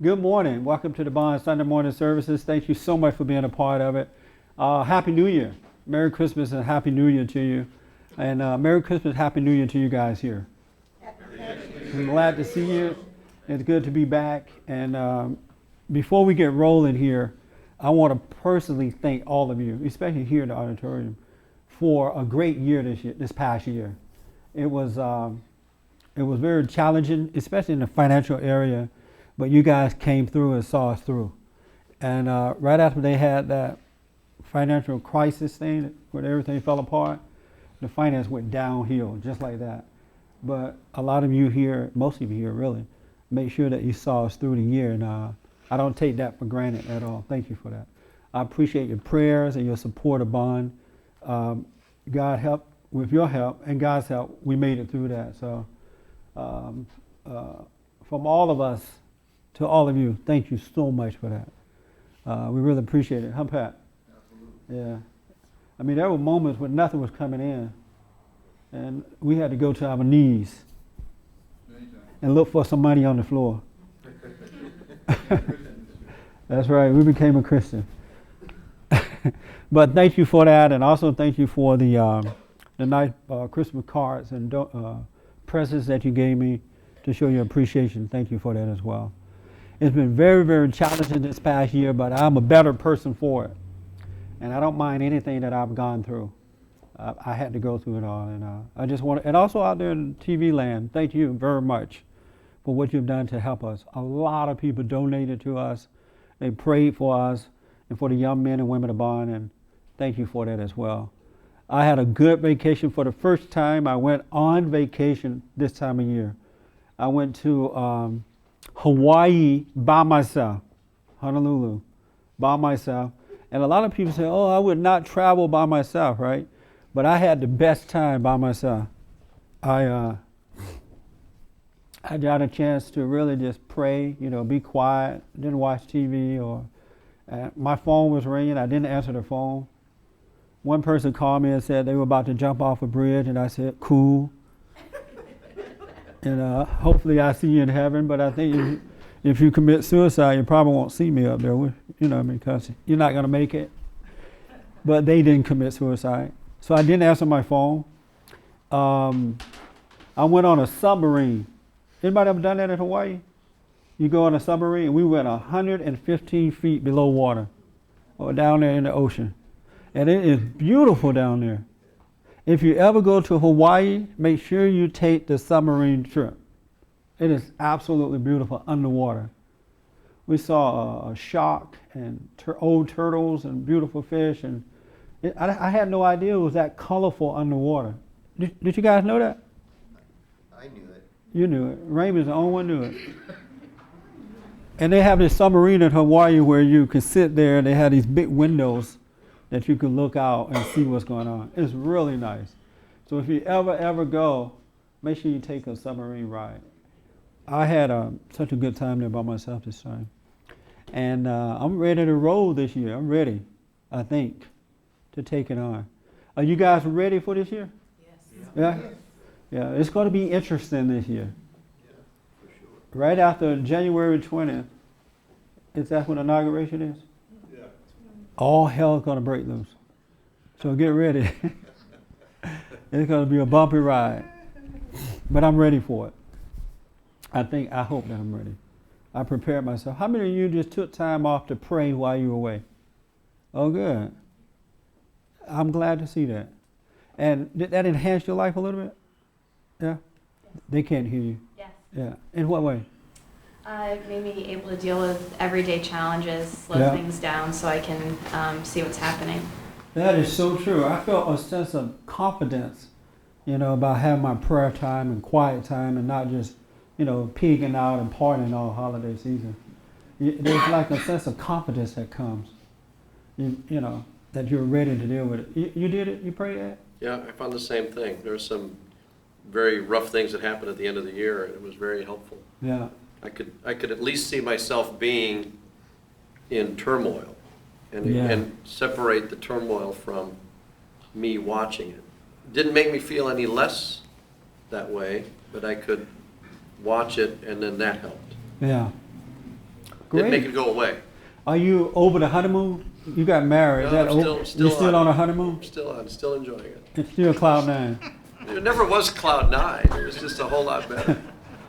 Good morning. Welcome to the Bond Sunday morning services. Thank you so much for being a part of it. Happy New Year. Merry Christmas and Happy New Year to you. And Merry Christmas, Happy New Year to you guys here. I'm glad to see you. It's good to be back. And before we get rolling here, I want to personally thank all of you, especially here in the auditorium, for a great year this past year. It was very challenging, especially in the financial area. But you guys came through and saw us through. And right after they had that financial crisis thing where everything fell apart, the finance went downhill just like that. But a lot of you here, most of you here really, made sure that you saw us through the year. And I don't take that for granted at all. Thank you for that. I appreciate your prayers and your support of Bond. God helped, with your help and God's help, we made it through that. So from all of us, to all of you, thank you so much for that. We really appreciate it. Huh, Pat? Absolutely. Yeah. I mean, there were moments when nothing was coming in, and we had to go to our knees and look for some money on the floor. That's right. We became a Christian. But thank you for that, and also thank you for the nice Christmas cards and presents that you gave me to show your appreciation. Thank you for that as well. It's been very, very challenging this past year, but I'm a better person for it. And I don't mind anything that I've gone through. I had to go through it all. And I just want to, and also out there in TV land, thank you very much for what you've done to help us. A lot of people donated to us. They prayed for us and for the young men and women of Bond, and thank you for that as well. I had a good vacation. For the first time, I went on vacation this time of year. I went to Hawaii by myself, Honolulu, by myself. And a lot of people say, oh, I would not travel by myself, right? But I had the best time by myself. I got a chance to really just pray, be quiet, didn't watch TV, or my phone was ringing. I didn't answer the phone. One person called me and said they were about to jump off a bridge, and I said, cool. And hopefully I see you in heaven, but I think if you commit suicide, you probably won't see me up there, because you're not going to make it. But they didn't commit suicide. So I didn't answer my phone. I went on a submarine. Anybody ever done that in Hawaii? You go on a submarine, and we went 115 feet below water, or down there in the ocean. And it is beautiful down there. If you ever go to Hawaii, make sure you take the submarine trip. It is absolutely beautiful underwater. We saw a shark and old turtles and beautiful fish, and I had no idea it was that colorful underwater. Did you guys know that? I knew it. You knew it. Raymond's the only one who knew it. And they have this submarine in Hawaii where you can sit there, and they have these big windows that you can look out and see what's going on. It's really nice. So if you ever go, make sure you take a submarine ride. I had such a good time there by myself this time. And I'm ready to roll this year. I'm ready, I think, to take it on. Are you guys ready for this year? Yes. Yeah? Yeah, it's going to be interesting this year. Yeah, for sure. Right after January 20th, is that when inauguration is? Yeah. All hell's going to break loose. So get ready. It's going to be a bumpy ride. But I'm ready for it. I hope that I'm ready. I prepared myself. How many of you just took time off to pray while you were away? Oh, good. I'm glad to see that. And did that enhance your life a little bit? Yeah? Yes. They can't hear you. Yes. Yeah. In what way? It made me able to deal with everyday challenges, slow things down so I can see what's happening. That is so true. I felt a sense of confidence, about having my prayer time and quiet time and not just, pigging out and partying all holiday season. There's like a sense of confidence that comes, that you're ready to deal with it. You did it? You prayed that? Yeah, I found the same thing. There were some very rough things that happened at the end of the year, and it was very helpful. Yeah. I could at least see myself being in turmoil and separate the turmoil from me watching it. Didn't make me feel any less that way, but I could watch it, and then that helped. Yeah. Didn't make Great. it go away. Are you over the honeymoon? You got married. Is No, that I'm over? still You're still on. on a honeymoon? I'm still enjoying it. It's still cloud nine. It never was cloud nine. It was just a whole lot better.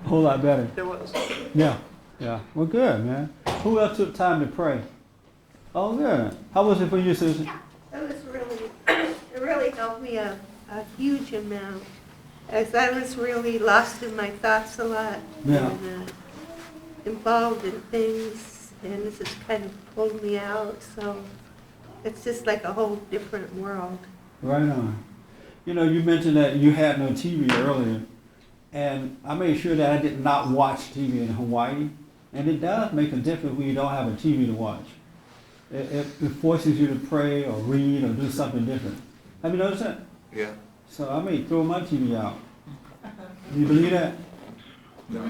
A whole lot better. It was. Yeah. Yeah. Well, good, man. Who else took time to pray? Oh, good. How was it for you, Susan? It was really, it really helped me a huge amount, as I was really lost in my thoughts a lot. Yeah. And involved in things, and this has kind of pulled me out, so it's just like a whole different world. Right on. You know, you mentioned that you had no TV earlier, and I made sure that I did not watch TV in Hawaii, and it does make a difference when you don't have a TV to watch. It forces you to pray or read or do something different. Have you noticed that? Yeah. So I may throw my TV out. Do you believe that? No.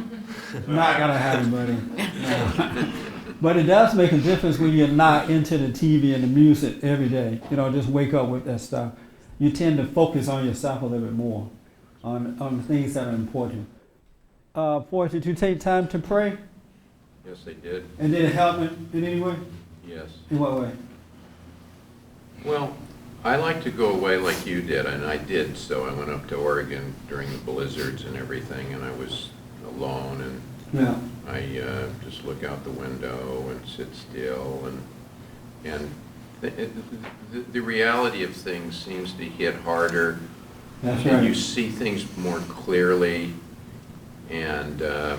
Not gonna happen, buddy. No. But it does make a difference when you're not into the TV and the music every day. You know, just wake up with that stuff. You tend to focus on yourself a little bit more, on the things that are important. Forrest, did you take time to pray? Yes, they did. And did it help in any way? Yes. In what way? Well, I like to go away like you did, and I did. So I went up to Oregon during the blizzards and everything, and I was alone, and Yeah. I just look out the window and sit still, and the reality of things seems to hit harder, That's and you right. see things more clearly. And I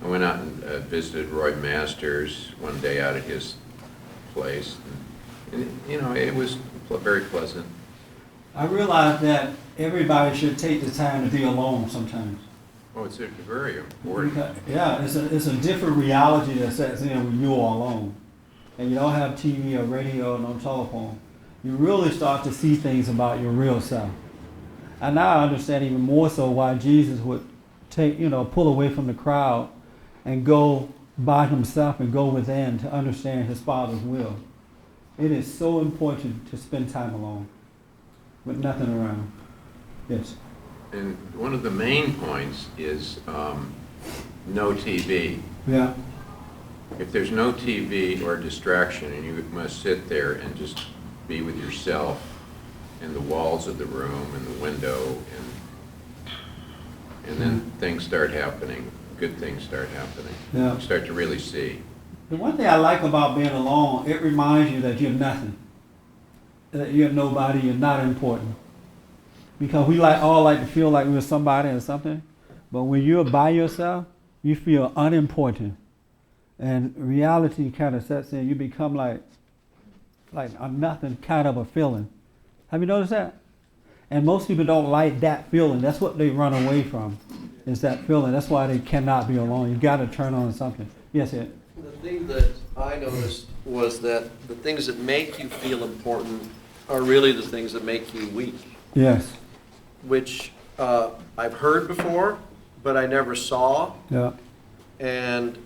went out and visited Roy Masters one day out at his place, and you know, it was very pleasant. I realize that everybody should take the time to be alone sometimes. Oh, it's very important. Yeah, it's a different reality that sets in when you are alone. And you don't have TV or radio or no telephone. You really start to see things about your real self. And now I understand even more so why Jesus would pull away from the crowd and go by himself and go within to understand his Father's will. It is so important to spend time alone with nothing around. Yes. And one of the main points is no TV. Yeah. If there's no TV or distraction, and you must sit there and just be with yourself and the walls of the room and the window, and then things start happening, good things start happening. Yeah. You start to really see. The one thing I like about being alone, it reminds you that you're nothing. That you're nobody, you're not important. Because we all like to feel like we're somebody or something. But when you're by yourself, you feel unimportant. And reality kind of sets in. You become like a nothing kind of a feeling. Have you noticed that? And most people don't like that feeling. That's what they run away from, is that feeling. That's why they cannot be alone. You got to turn on something. Yes, Ed? The thing that I noticed was that the things that make you feel important are really the things that make you weak, Yes. which I've heard before, but I never saw. Yeah. And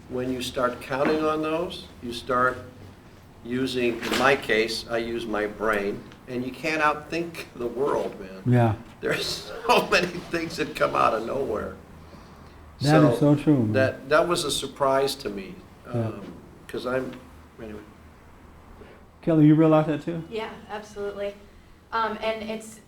when you start counting on those, you start using, in my case, I use my brain, and you can't outthink the world, man. Yeah. There's so many things that come out of nowhere. That is so true, man. That was a surprise to me, Yeah. because anyway. Kelly, you realize that too? Yeah, absolutely. And it's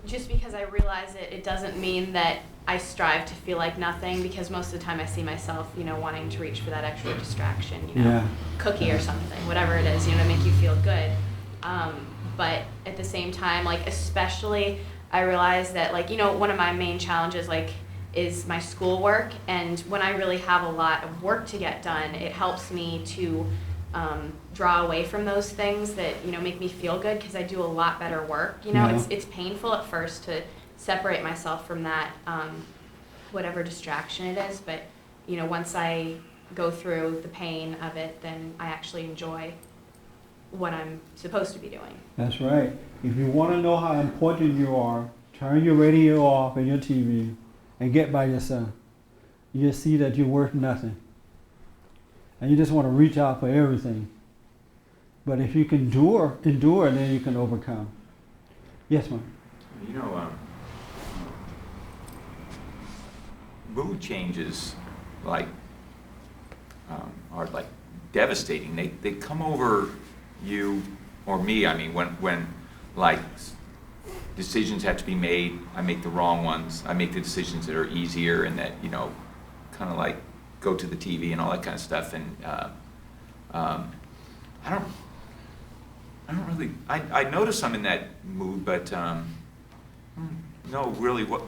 just because I realize it doesn't mean that I strive to feel like nothing, because most of the time I see myself, wanting to reach for that extra distraction, Yeah. cookie or something, whatever it is, to make you feel good. But at the same time, especially I realize that, one of my main challenges, is my schoolwork. And when I really have a lot of work to get done, it helps me to draw away from those things that, make me feel good, because I do a lot better work. Yeah. It's painful at first to separate myself from that, whatever distraction it is. But, once I go through the pain of it, then I actually enjoy what I'm supposed to be doing. That's right. If you want to know how important you are, turn your radio off and your TV and get by yourself. You'll see that you're worth nothing. And you just want to reach out for everything. But if you can endure, then you can overcome. Yes, ma'am. Mood changes, like are like devastating. They come over you or me. I mean, when like decisions have to be made, I make the wrong ones. I make the decisions that are easier and that, you know, kind of like go to the TV and all that kind of stuff. And I don't really. I notice I'm in that mood, but know really what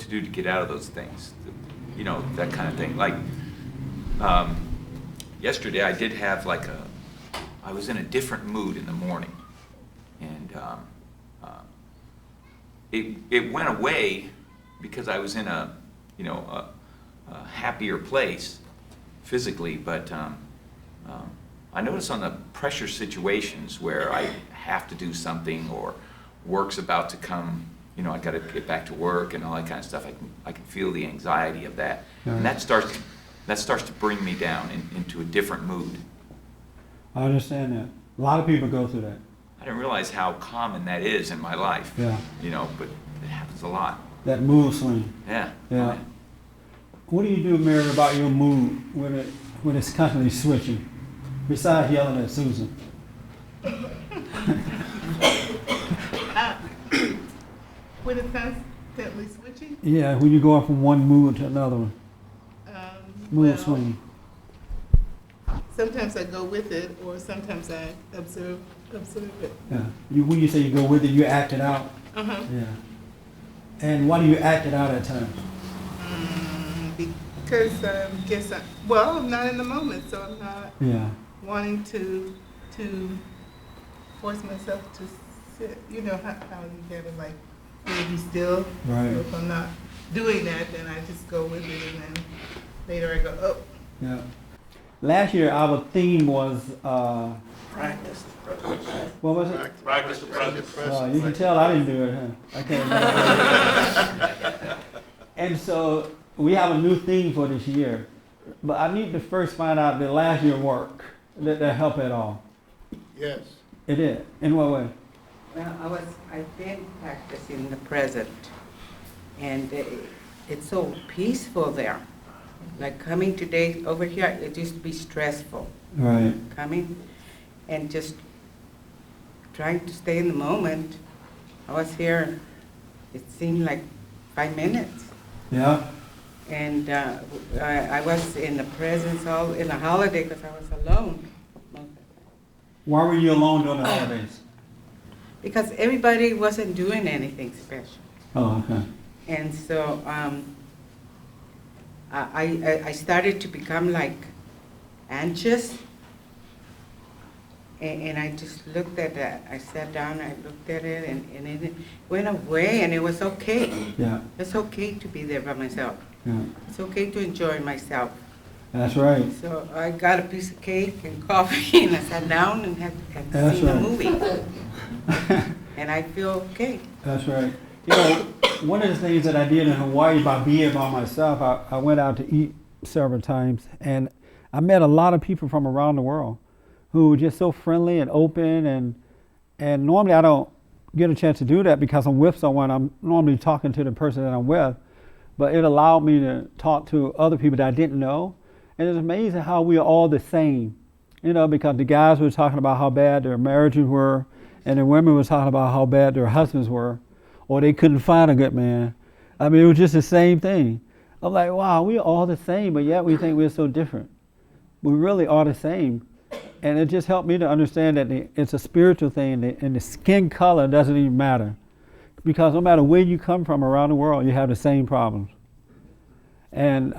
to do to get out of those things. You know, that kind of thing. Like yesterday, I did have like I was in a different mood in the morning, and it went away because I was in a happier place physically, but I notice on the pressure situations where I have to do something or work's about to come, you know, I got to get back to work and all that kind of stuff. I can feel the anxiety of that, and that starts to bring me down into a different mood. I understand that. A lot of people go through that. I didn't realize how common that is in my life. Yeah. You know, but it happens a lot. That mood swing. Yeah. Yeah. What do you do, Mary, about your mood when it's constantly switching? Besides yelling at Susan. When it's constantly switching? Yeah, when you go from one mood to another one. Mood swing. Sometimes I go with it, or sometimes I observe it. Yeah. When you say you go with it, you act it out. Uh-huh. Yeah. And why do you act it out at times? Because I'm not in the moment, so I'm not wanting to force myself to sit. You know how you gotta like be still. Right. So if I'm not doing that, then I just go with it, and then later I go, oh. Yeah. Last year our theme was Practice. what was it? Practice the present. You can tell I didn't do it, huh? I can't remember. And so we have a new theme for this year, but I need to first find out did last year work? Did that help at all? Yes. It did. In what way? Well, I've been practicing the present, and it's so peaceful there. Like coming today over here, it used to be stressful. Right. Coming and just trying to stay in the moment. I was here, it seemed like 5 minutes. Yeah. And I was in the presence all in the holiday because I was alone. Why were you alone during the holidays? Because everybody wasn't doing anything special. Oh, okay. And so I started to become like anxious. And I just looked at that. I sat down, I looked at it, and it went away, and it was okay. Yeah. It's okay to be there by myself. Yeah. It's okay to enjoy myself. That's right. So I got a piece of cake and coffee, and I sat down and That's seen a right. movie. And I feel okay. That's right. You know, one of the things that I did in Hawaii by being by myself, I went out to eat several times, and I met a lot of people from around the world who were just so friendly and open, and normally I don't get a chance to do that because I'm with someone. I'm normally talking to the person that I'm with, but it allowed me to talk to other people that I didn't know, and it's amazing how we are all the same, you know, because the guys were talking about how bad their marriages were, and the women were talking about how bad their husbands were, or they couldn't find a good man. I mean, it was just the same thing. I'm like, wow, we are all the same, but yet we think we're so different. We really are the same. And it just helped me to understand that it's a spiritual thing, and the skin color doesn't even matter. Because no matter where you come from around the world, you have the same problems. And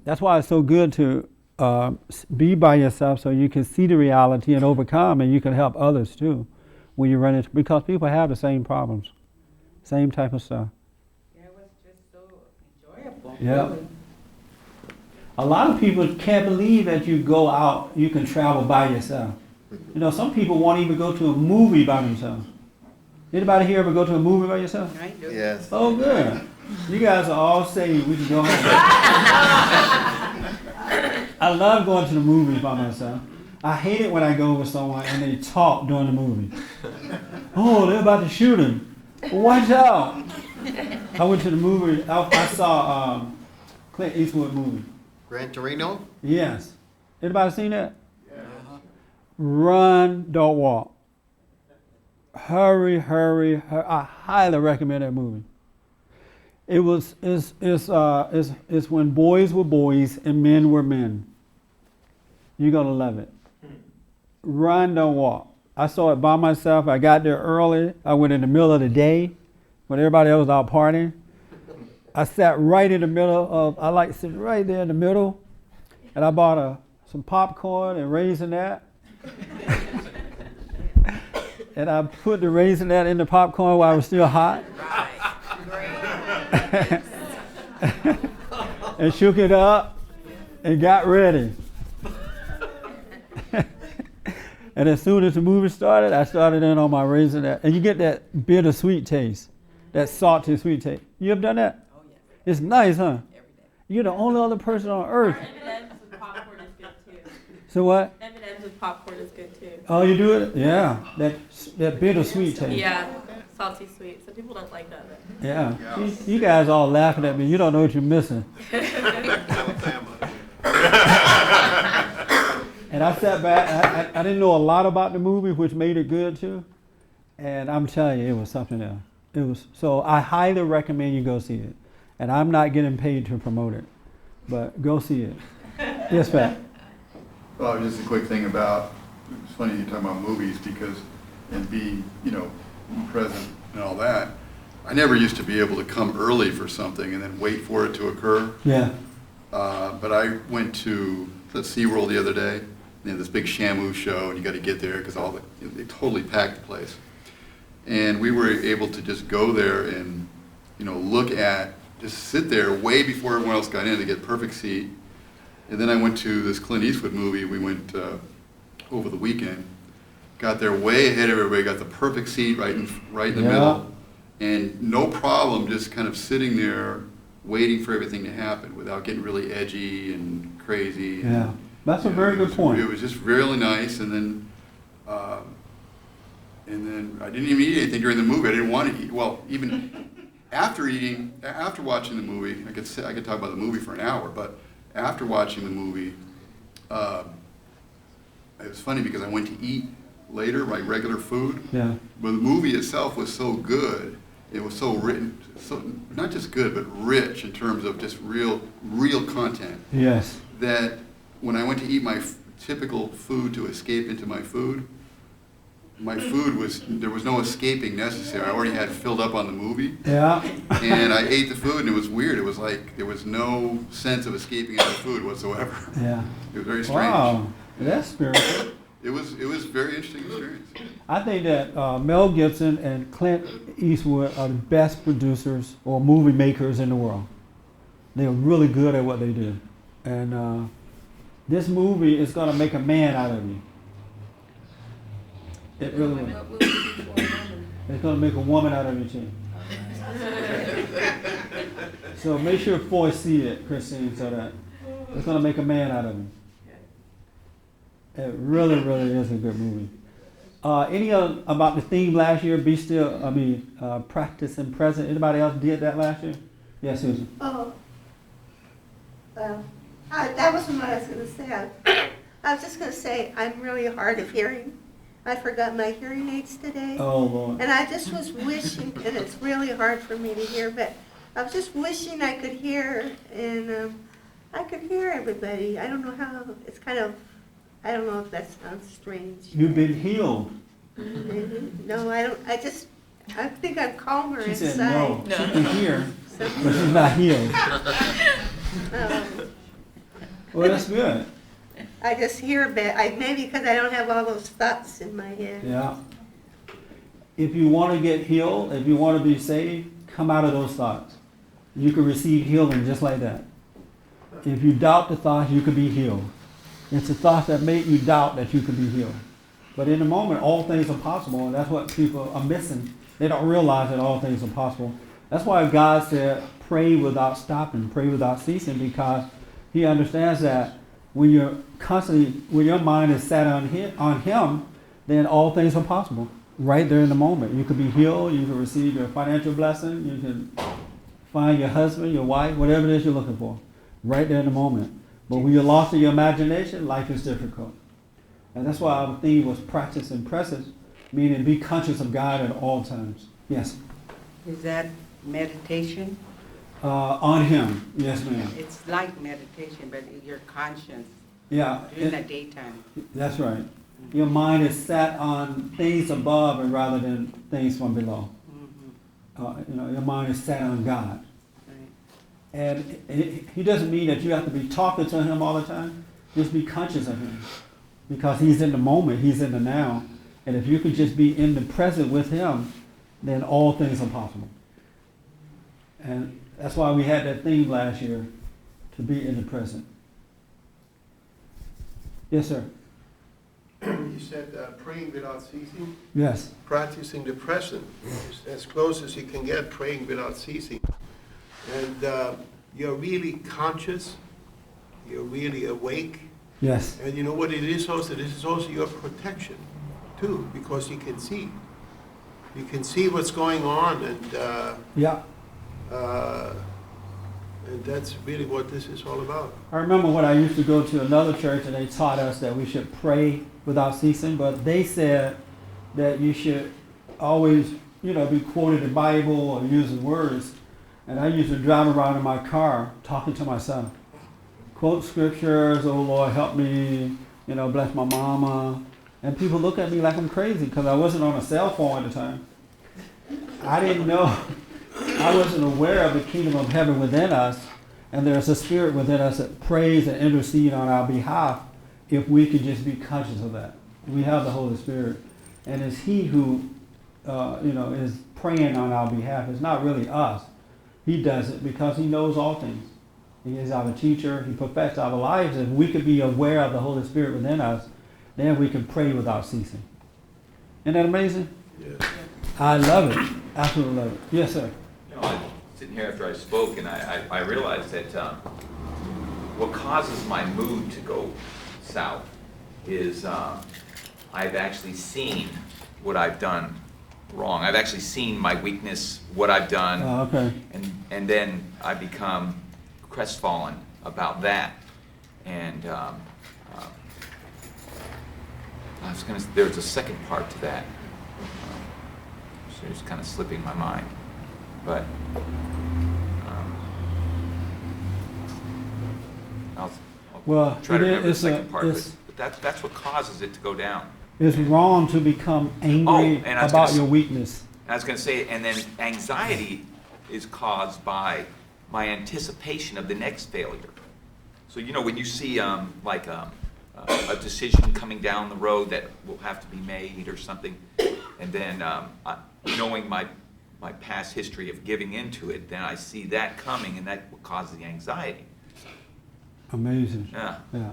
that's why it's so good to be by yourself so you can see the reality and overcome, and you can help others too when you run into, because people have the same problems, same type of stuff. Yeah, it was just so enjoyable. Yeah. Really. A lot of people can't believe that you go out, you can travel by yourself. You know, some people won't even go to a movie by themselves. Anybody here ever go to a movie by yourself? I do. Yes. Oh, good. You guys are all saved. We can go home. I love going to the movies by myself. I hate it when I go with someone and they talk during the movie. Oh, they're about to shoot him. Watch out. I went to the movie. I saw Clint Eastwood movie. Gran Torino? Yes. Anybody seen that? Run, don't walk. Hurry, hurry, hurry. I highly recommend that movie. It's when boys were boys and men were men. You're gonna love it. Run, don't walk. I saw it by myself. I got there early. I went in the middle of the day when everybody else was out partying. I sat right in the middle of, I like sitting right there in the middle, and I bought some popcorn and raisinette. And I put the raisinette in the popcorn while it was still hot. And shook it up and got ready. And as soon as the movie started, I started in on my raisinette. And you get that bittersweet taste, that salty sweet taste. You ever done that? Oh, yeah. It's nice, huh? You're the only other person on earth. M&M's with popcorn is good too. So what? M&M's with popcorn is good too. Oh, you do it? Yeah. That bittersweet taste. Yeah, salty sweet. Some people don't like that. Yeah. You guys all laughing at me. You don't know what you're missing. And I sat back. I didn't know a lot about the movie, which made it good too. And I'm telling you, it was something else. So I highly recommend you go see it. And I'm not getting paid to promote it, but go see it. Yes, Pat. Well, just a quick thing about, it's funny you talk about movies because, and being, present and all that, I never used to be able to come early for something and then wait for it to occur. Yeah. But I went to the SeaWorld the other day. They had this big Shamu show, and you got to get there because they totally packed the place. And we were able to just go there and, just sit there way before everyone else got in to get perfect seat. And then I went to this Clint Eastwood movie. We went over the weekend. Got there way ahead of everybody. Got the perfect seat right in the middle, and no problem. Just kind of sitting there, waiting for everything to happen without getting really edgy and crazy. Yeah, that's a very good point. It was just really nice. And then I didn't even eat anything during the movie. I didn't want to eat. Well, even after watching the movie, I could talk about the movie for an hour, but after watching the movie, it was funny because I went to eat later, like regular food. Yeah. But the movie itself was so good. It was so written, so not just good, but rich in terms of just real content. Yes. That when I went to eat my typical food to escape into my food there was no escaping necessary. I already had filled up on the movie. Yeah. And I ate the food, and it was weird. It was like there was no sense of escaping into the food whatsoever. Yeah. It was very strange. Wow, that's spiritual. It was a very interesting experience. I think that Mel Gibson and Clint Eastwood are the best producers or movie makers in the world. They're really good at what they do. And this movie is going to make a man out of you. It really will. It's going to make a woman out of you too. So make sure Foy see it, Christine, so that it's going to make a man out of you. It really, really is a good movie. Any about the theme last year? Be still. Practice and present. Anybody else did that last year? Yes, Susan. Oh, well, that wasn't what I was going to say. I was just going to say I'm really hard of hearing. I forgot my hearing aids today. Oh, Lord. And I just was wishing, and it's really hard for me to hear, but I was just wishing I could hear, and I could hear everybody. I don't know how. It's kind of. I don't know if that sounds strange. You've been healed. Maybe. No, I don't. I think I'm calmer She inside. said no. She can hear, but she's not healed. Well, that's good. I just hear bad. Maybe because I don't have all those thoughts in my head. Yeah. If you want to get healed, if you want to be saved, come out of those thoughts. You can receive healing just like that. If you doubt the thoughts, you can be healed. It's the thoughts that make you doubt that you can be healed. But in the moment, all things are possible, and that's what people are missing. They don't realize that all things are possible. That's why God said, pray without stopping, pray without ceasing, because He understands that when your mind is set on Him, then all things are possible. Right there in the moment. You could be healed, you can receive your financial blessing, you can find your husband, your wife, whatever it is you're looking for. Right there in the moment. But when you're lost in your imagination, life is difficult. And that's why our theme was practice and presence, meaning be conscious of God at all times. Yes? Is that meditation? On Him. Yes, ma'am. It's like meditation, but your conscience Yeah. during the daytime. That's right. Your mind is set on things above and rather than things from below. Your mind is set on God. Right. And He doesn't mean that you have to be talking to Him all the time. Just be conscious of Him. Because He's in the moment, He's in the now. And if you could just be in the present with Him, then all things are possible. And that's why we had that theme last year, to be in the present. Yes, sir. You said praying without ceasing, Yes. practicing the present, as close as you can get, praying without ceasing. And you're really conscious, you're really awake. Yes. And you know what it is also? This is also your protection, too, because you can see. You can see what's going on, and Yeah. and that's really what this is all about. I remember when I used to go to another church and they taught us that we should pray without ceasing, but they said that you should always, be quoting the Bible or using words. And I used to drive around in my car talking to myself. Quote scriptures, oh Lord, help me, bless my mama. And people look at me like I'm crazy because I wasn't on a cell phone at the time. I didn't know. I wasn't aware of the kingdom of heaven within us, and there's a spirit within us that prays and intercedes on our behalf if we could just be conscious of that. We have the Holy Spirit, and it's He who, is praying on our behalf. It's not really us. He does it because He knows all things. He is our teacher. He perfects our lives. If we could be aware of the Holy Spirit within us, then we can pray without ceasing. Isn't that amazing? Yeah. I love it. Absolutely love it. Yes, sir. I was sitting here after I spoke, and I realized that what causes my mood to go south is I've actually seen what I've done wrong. I've actually seen my weakness, what I've done, Okay. and then I become crestfallen about that. And there's a second part to that. So it's kind of slipping my mind. But I'll try to remember the second part. But that's what causes it to go down. It's wrong to become angry and I was about gonna your weakness. I was going to say, and then anxiety is caused by my anticipation of the next failure. So, when you see a decision coming down the road that will have to be made or something, and then knowing my past history of giving into it, then I see that coming, and that causes the anxiety. Amazing. Yeah. Yeah.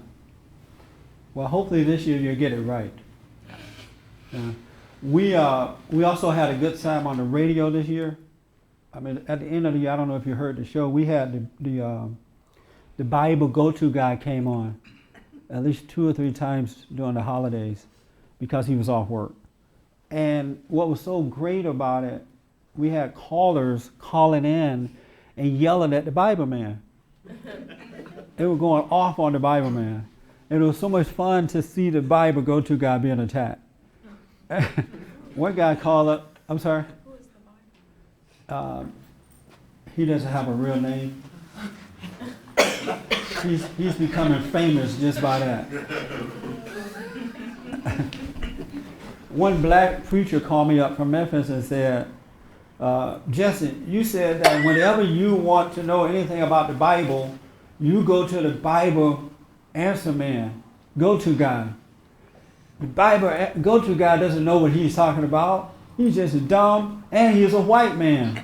Well, hopefully this year you'll get it right. Yeah. We also had a good time on the radio this year. I mean, at the end of the year, I don't know if you heard the show. We had the Bible go-to guy came on at least 2 or 3 times during the holidays because he was off work. And what was so great about it, we had callers calling in and yelling at the Bible man. They were going off on the Bible man. And it was so much fun to see the Bible go-to guy being attacked. One guy called up, I'm sorry? Who is the Bible? He doesn't have a real name. He's becoming famous just by that. One black preacher called me up from Memphis and said, Jesse, you said that whenever you want to know anything about the Bible, you go to the Bible answer man, go-to guy. The Bible go-to guy doesn't know what he's talking about. He's just dumb, and he's a white man.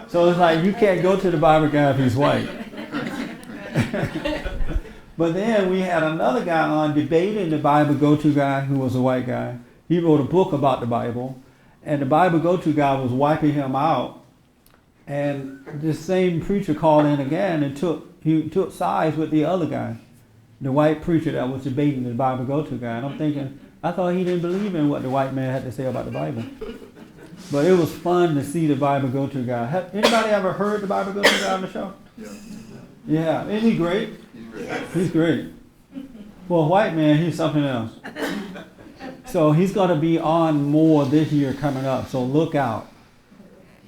So it's like you can't go to the Bible guy if he's white. But then we had another guy on debating the Bible go-to guy who was a white guy. He wrote a book about the Bible, and the Bible go-to guy was wiping him out. And this same preacher called in again and took sides with the other guy, the white preacher that was debating the Bible go-to guy. And I'm thinking, I thought he didn't believe in what the white man had to say about the Bible. But it was fun to see the Bible go-to guy. Have anybody ever heard the Bible go-to guy on the show? Yeah. Yeah, isn't he great? He's great. He's great. For a white man, he's something else. So he's going to be on more this year coming up, so look out.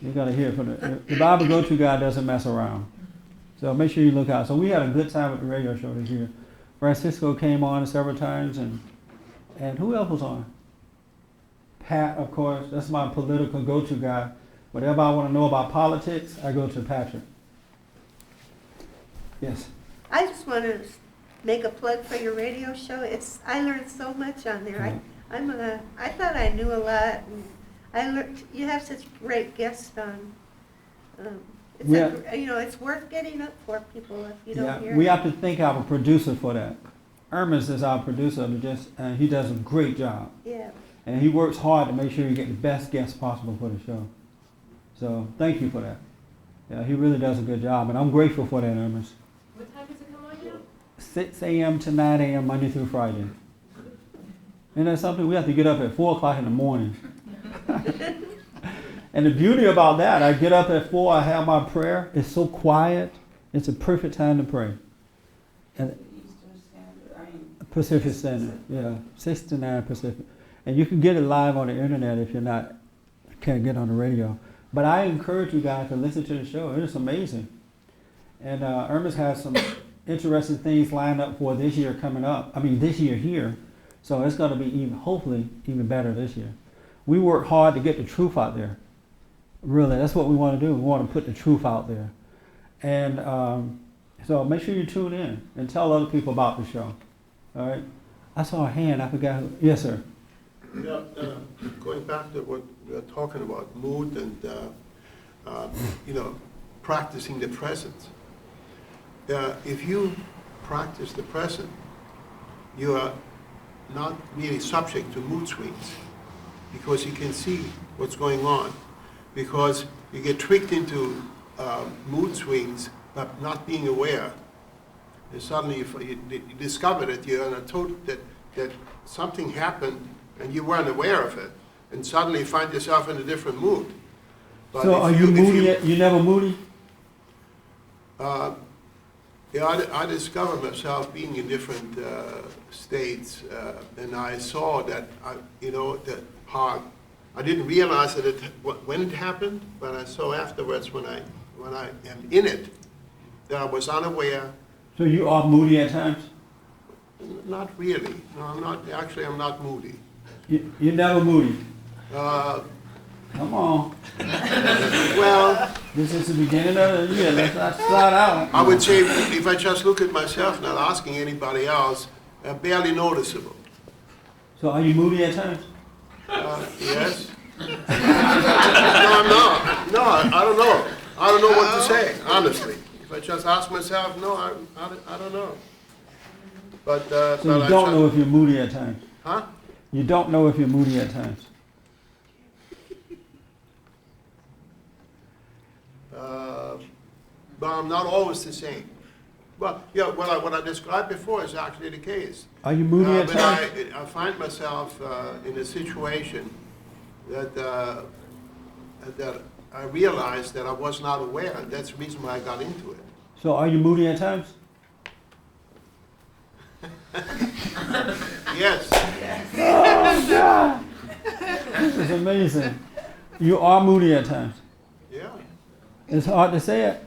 You got to hear from the Bible go-to guy doesn't mess around. So make sure you look out. So we had a good time with the radio show this year. Francisco came on several times, and who else was on? Pat, of course. That's my political go-to guy. Whatever I want to know about politics, I go to Patrick. Yes. I just want to make a plug for your radio show. I learned so much on there. I thought I knew a lot, and I learned. You have such great guests on. It's worth getting up for people if you don't hear. We have to thank our producer for that. Hermes is our producer, and he does a great job. Yeah. And he works hard to make sure you get the best guests possible for the show. So thank you for that. Yeah, he really does a good job, and I'm grateful for that, Hermes. What time does it come on now? 6 a.m. to 9 a.m. Monday through Friday. And that's something we have to get up at 4 o'clock in the morning. And the beauty about that, I get up at 4, I have my prayer. It's so quiet. It's a perfect time to pray. And Pacific Standard, yeah, 6 to 9 Pacific. And you can get it live on the internet if can't get on the radio. But I encourage you guys to listen to the show. It is amazing. And Hermes has some interesting things lined up for this year coming up. This year here. So it's going to be hopefully even better this year. We work hard to get the truth out there. Really, that's what we want to do. We want to put the truth out there. And so make sure you tune in and tell other people about the show. All right? I saw a hand. I forgot who. Yes, sir. Yeah, going back to what we were talking about, mood and, practicing the present. If you practice the present, you are not really subject to mood swings because you can see what's going on. Because you get tricked into mood swings by not being aware. And suddenly you discover that you're told that something happened and you weren't aware of it. And suddenly you find yourself in a different mood. But so are you moody? You never moody? I discovered myself being in different states, and I saw that I didn't realize that when it happened, but I saw afterwards when I am in it that I was unaware. So you are moody at times? Not really. No, I'm not. Actually, I'm not moody. You're never moody. Come on. Well, this is the beginning of the year. Let's not slide out. I would say if I just look at myself, not asking anybody else, barely noticeable. So are you moody at times? Yes. No, I'm not. No, I don't know. I don't know what to say, honestly. If I just ask myself, no, I don't know. But so you don't know if you're moody at times? Huh? You don't know if you're moody at times? But I'm not always the same. Well, yeah, what I described before is actually the case. Are you moody at times? I find myself in a situation that I realized that I was not aware, and that's the reason why I got into it. So are you moody at times? Yes. Oh, God. This is amazing. You are moody at times. Yeah. It's hard to say it.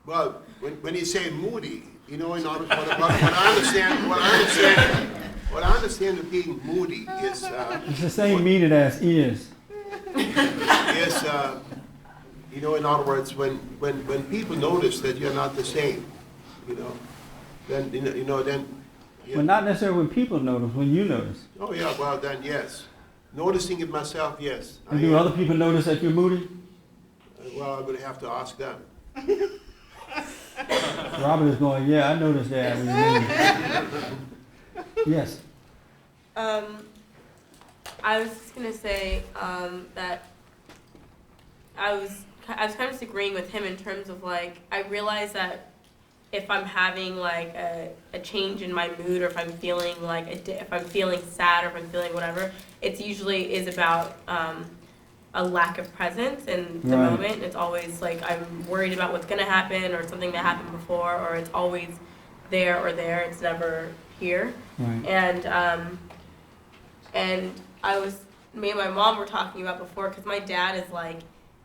Well, when you say moody, in order, what I understand of being moody is it's the same meaning as is. In other words, when people notice that you're not the same, then. Well, not necessarily when people notice, when you notice. Oh yeah, well then yes, noticing it myself, yes. And do other people notice that you're moody? Well, I'm going to have to ask them. Robert is going, yeah, I noticed that. Yes. I was just gonna say that I was kind of disagreeing with him in terms of I realize that if I'm having a change in my mood, or if I'm feeling if I'm feeling sad, or if I'm feeling whatever, it usually is about a lack of presence in the Right. moment. It's always like I'm worried about what's gonna happen or something that happened before, or it's always there or there. It's never here. Right. And me and my mom were talking about before, because my dad is like,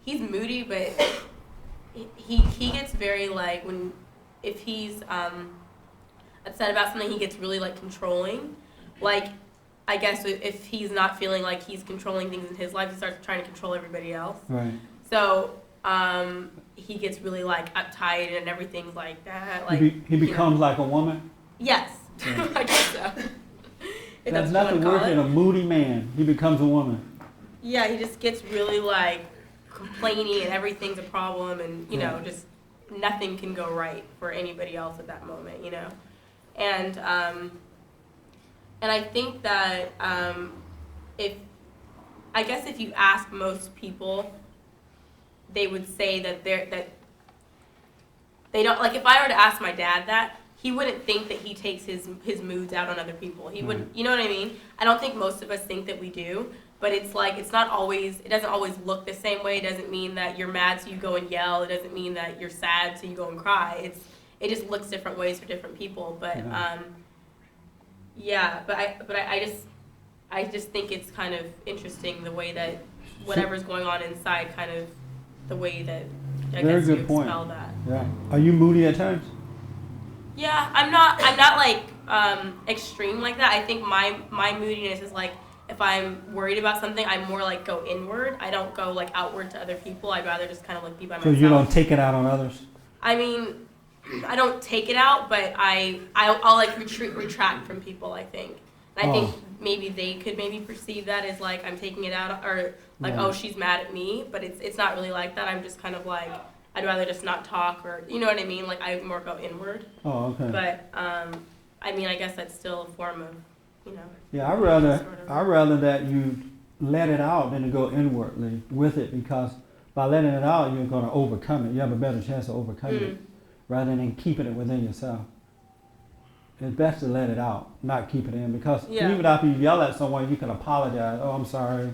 he's moody, but he gets very like, if he's upset about something, he gets really like controlling. Like, I guess if he's not feeling like he's controlling things in his life, he starts trying to control everybody else. Right. So he gets really like uptight and everything's like that. Like He becomes like a woman. Yes, Yeah. I guess so. If There's that's what nothing you wanna worse call than a it. moody man. He becomes a woman. Yeah, he just gets really like complaining and everything's a problem, and you know, just nothing can go right for anybody else at that moment, you know. And I think that if you ask most people, they would say that they don't, like, if I were to ask my dad that, he wouldn't think that he takes his moods out on other people. He wouldn't, you know what I mean? I don't think most of us think that we do, but it's like, it doesn't always look the same way. It doesn't mean that you're mad so you go and yell. It doesn't mean that you're sad so you go and cry. It just looks different ways for different people. But I just think it's kind of interesting the way that whatever's going on inside, kind of the way that I Very guess you good point. expel that. Yeah. Are you moody at times? Yeah, I'm not like extreme like that. I think my moodiness is like, if I'm worried about something, I more like go inward. I don't go like outward to other people. I'd rather just kind of like be by So myself. you don't take it out on others? I mean, I don't take it out, but I'll like retract from people, I think. And I think maybe they could maybe perceive that as like I'm taking it out, or like, oh, she's mad at me, but it's not really like that. I'm just kind of like, I'd rather just not talk, or you know what I mean? Like I more go inward. Oh, okay. But I mean, I guess that's still a form of, you know. Yeah, I'd rather that you let it out than to go inwardly with it, because by letting it out, you're going to overcome it. You have a better chance of overcoming it rather than keeping it within yourself. It's best to let it out, not keep it in, because even after you yell at someone, you can apologize. Oh, I'm sorry.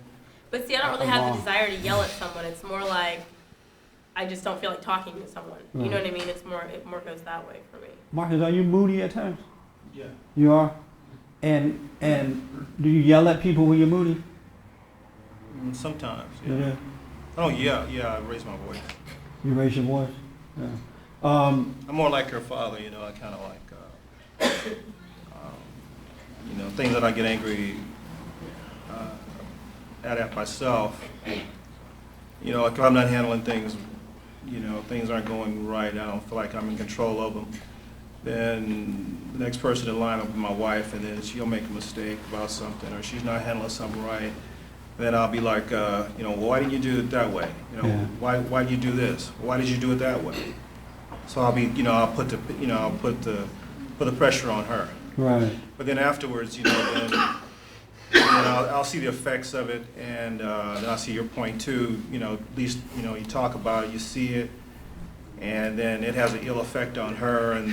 But see, I don't really have the desire to yell at someone. It's more like I just don't feel like talking to someone. You know what I mean? It more goes that way for me. Marcus, are you moody at times? Yeah. You are? And do you yell at people when you're moody? Sometimes, You yeah. do? Oh, yeah, I raise my voice. You raise your voice? Yeah. I'm more like her father, you know, I kind of like, you know, things that I get angry at myself. You know, like if I'm not handling things, you know, things aren't going right, I don't feel like I'm in control of them, then the next person in line will be my wife, and then she'll make a mistake about something, or she's not handling something right. Then I'll be like, you know, why didn't you do it that way? You know, why did you do this? Why did you do it that way? So I'll be, you know, I'll put the pressure on her. Right. But then afterwards, you know, then I'll see the effects of it, and then I'll see your point too. You know, at least, you know, you talk about it, you see it, and then it has an ill effect on her, and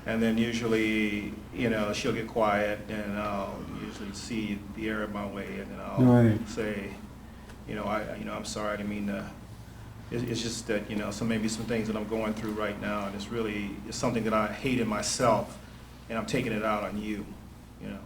then usually, you know, she'll get quiet, and I'll usually see the error my way, and then I'll say, you know, I'm sorry, I didn't mean to. It's just that, you know, maybe some things that I'm going through right now, and it's something that I hate in myself, and I'm taking it out on you, you know.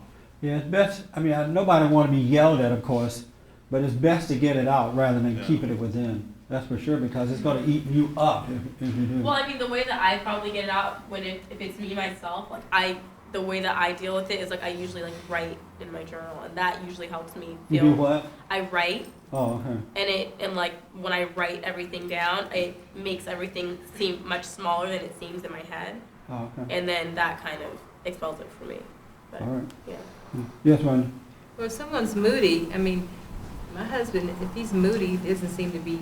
Yeah, it's best. I mean, nobody want to be yelled at, of course, but it's best to get it out rather than keeping it within. That's for sure, because it's going to eat you up if you do. Well, I mean, the way that I probably get it out if it's me myself, like the way that I deal with it is like I usually like write in my journal, and that usually helps me feel. You do what? I write. Oh, okay. And like when I write everything down, it makes everything seem much smaller than it seems in my head. Oh, okay. And then that kind of expels it for me. But, all right. Yeah. Yes, Ron. Well, if someone's moody, I mean, my husband, if he's moody, doesn't seem to be,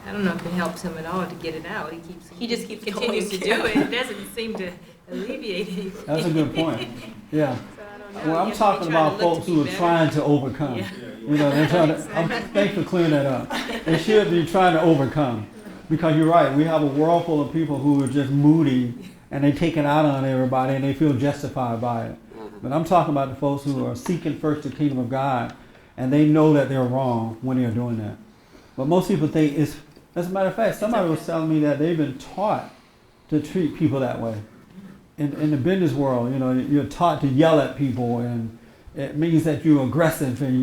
I don't know if it helps him at all to get it out. He just keeps continues to do it. It doesn't seem to alleviate anything. That's a good point. Yeah. So I don't know. Well, I'm talking about folks who are trying to overcome. Yeah. You know, they're trying to. Thanks for clearing that up. They should be trying to overcome, because you're right. We have a world full of people who are just moody, and they take it out on everybody, and they feel justified by it. But I'm talking about the folks who are seeking first the kingdom of God, and they know that they're wrong when they're doing that. But most people think it's, as a matter of fact, somebody was telling me that they've been taught to treat people that way. In the business world, you know, you're taught to yell at people, and it means that you're aggressive and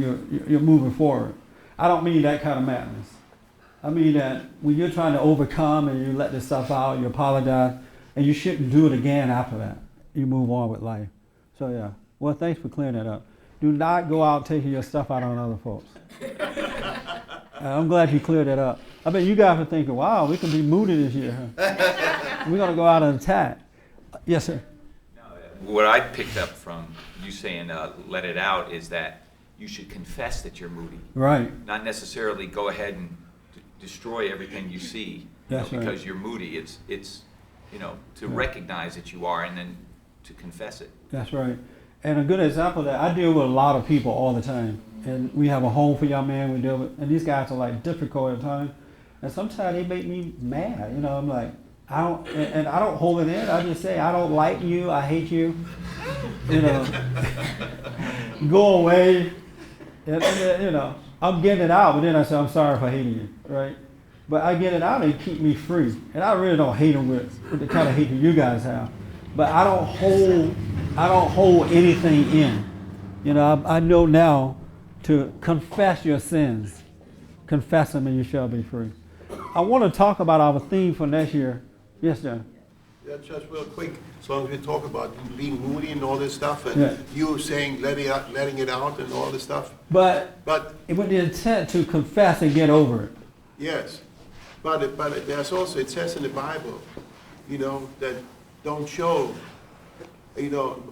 you're moving forward. I don't mean that kind of madness. I mean that when you're trying to overcome and you let this stuff out, you apologize, and you shouldn't do it again after that. You move on with life. So yeah, well, thanks for clearing that up. Do not go out taking your stuff out on other folks. I'm glad you cleared that up. I bet you guys are thinking, wow, we can be moody this year. Huh? We're gonna go out and attack. Yes, sir. What I picked up from you saying let it out is that you should confess that you're moody. Right. Not necessarily go ahead and destroy everything you see, That's right. because you're moody. It's you know, to recognize that you are and then to confess it. That's right. And a good example of that, I deal with a lot of people all the time. And we have a home for young men we deal with, and these guys are like difficult at times. And sometimes they make me mad. You know, I'm like, I don't hold it in. I just say, I don't like you, I hate you. You know, go away. And, you know, I'm getting it out, but then I say, I'm sorry for hating you, right? But I get it out and keep me free. And I really don't hate them with the kind of hate that you guys have. But I don't hold anything in. You know, I know now to confess your sins. Confess them and you shall be free. I want to talk about our theme for next year. Yes, John. Yeah, just real quick, as long as we talk about being moody and all this stuff, and you saying letting it out and all this stuff. But with the intent to confess and get over it. Yes, but there's also, it says in the Bible, you know, that don't show, you know,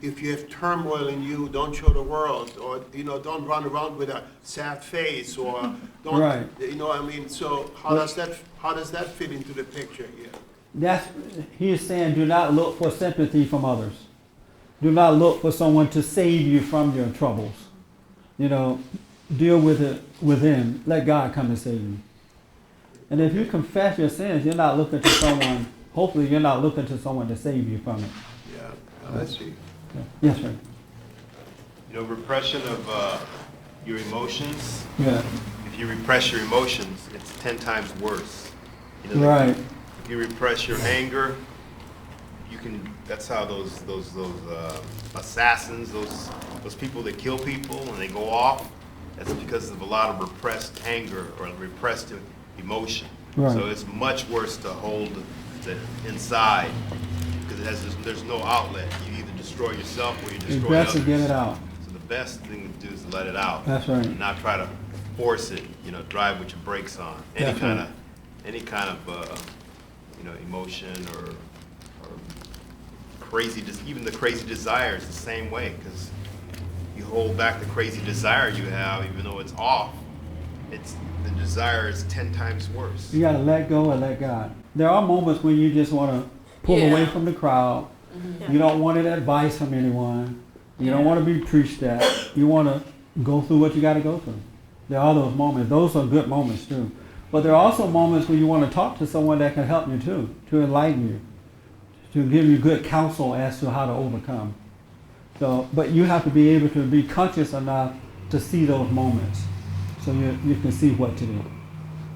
if you have turmoil in you, don't show the world, or, you know, don't run around with a sad face, or don't, right. You know, I mean, so how does that fit into the picture here? He is saying, do not look for sympathy from others. Do not look for someone to save you from your troubles. You know, deal with it within. Let God come and save you. And if you confess your sins, you're not looking to someone, hopefully you're not looking to someone to save you from it. Yeah, I see. Yes, sir. You know, repression of your emotions. Yeah. If you repress your emotions, it's 10 times worse. You know, right. If you repress your anger, you can. That's how those assassins, those people that kill people and they go off. That's because of a lot of repressed anger or repressed emotion. Right. So it's much worse to hold it inside because there's no outlet. You either destroy yourself or you destroy others. It's best to get it out. So the best thing to do is let it out. That's right. And not try to force it. You know, drive with your brakes on. Any kind of you know, emotion or crazy, even the crazy desire is the same way, because you hold back the crazy desire you have, even though it's off, the desire is 10 times worse. You got to let go and let God. There are moments when you just want to pull away from the crowd. Mm-hmm. You don't want any advice from anyone. You don't want to be preached at. You want to go through what you got to go through. There are those moments. Those are good moments too. But there are also moments when you want to talk to someone that can help you too, to enlighten you, to give you good counsel as to how to overcome. So, but you have to be able to be conscious enough to see those moments, so you can see what to do.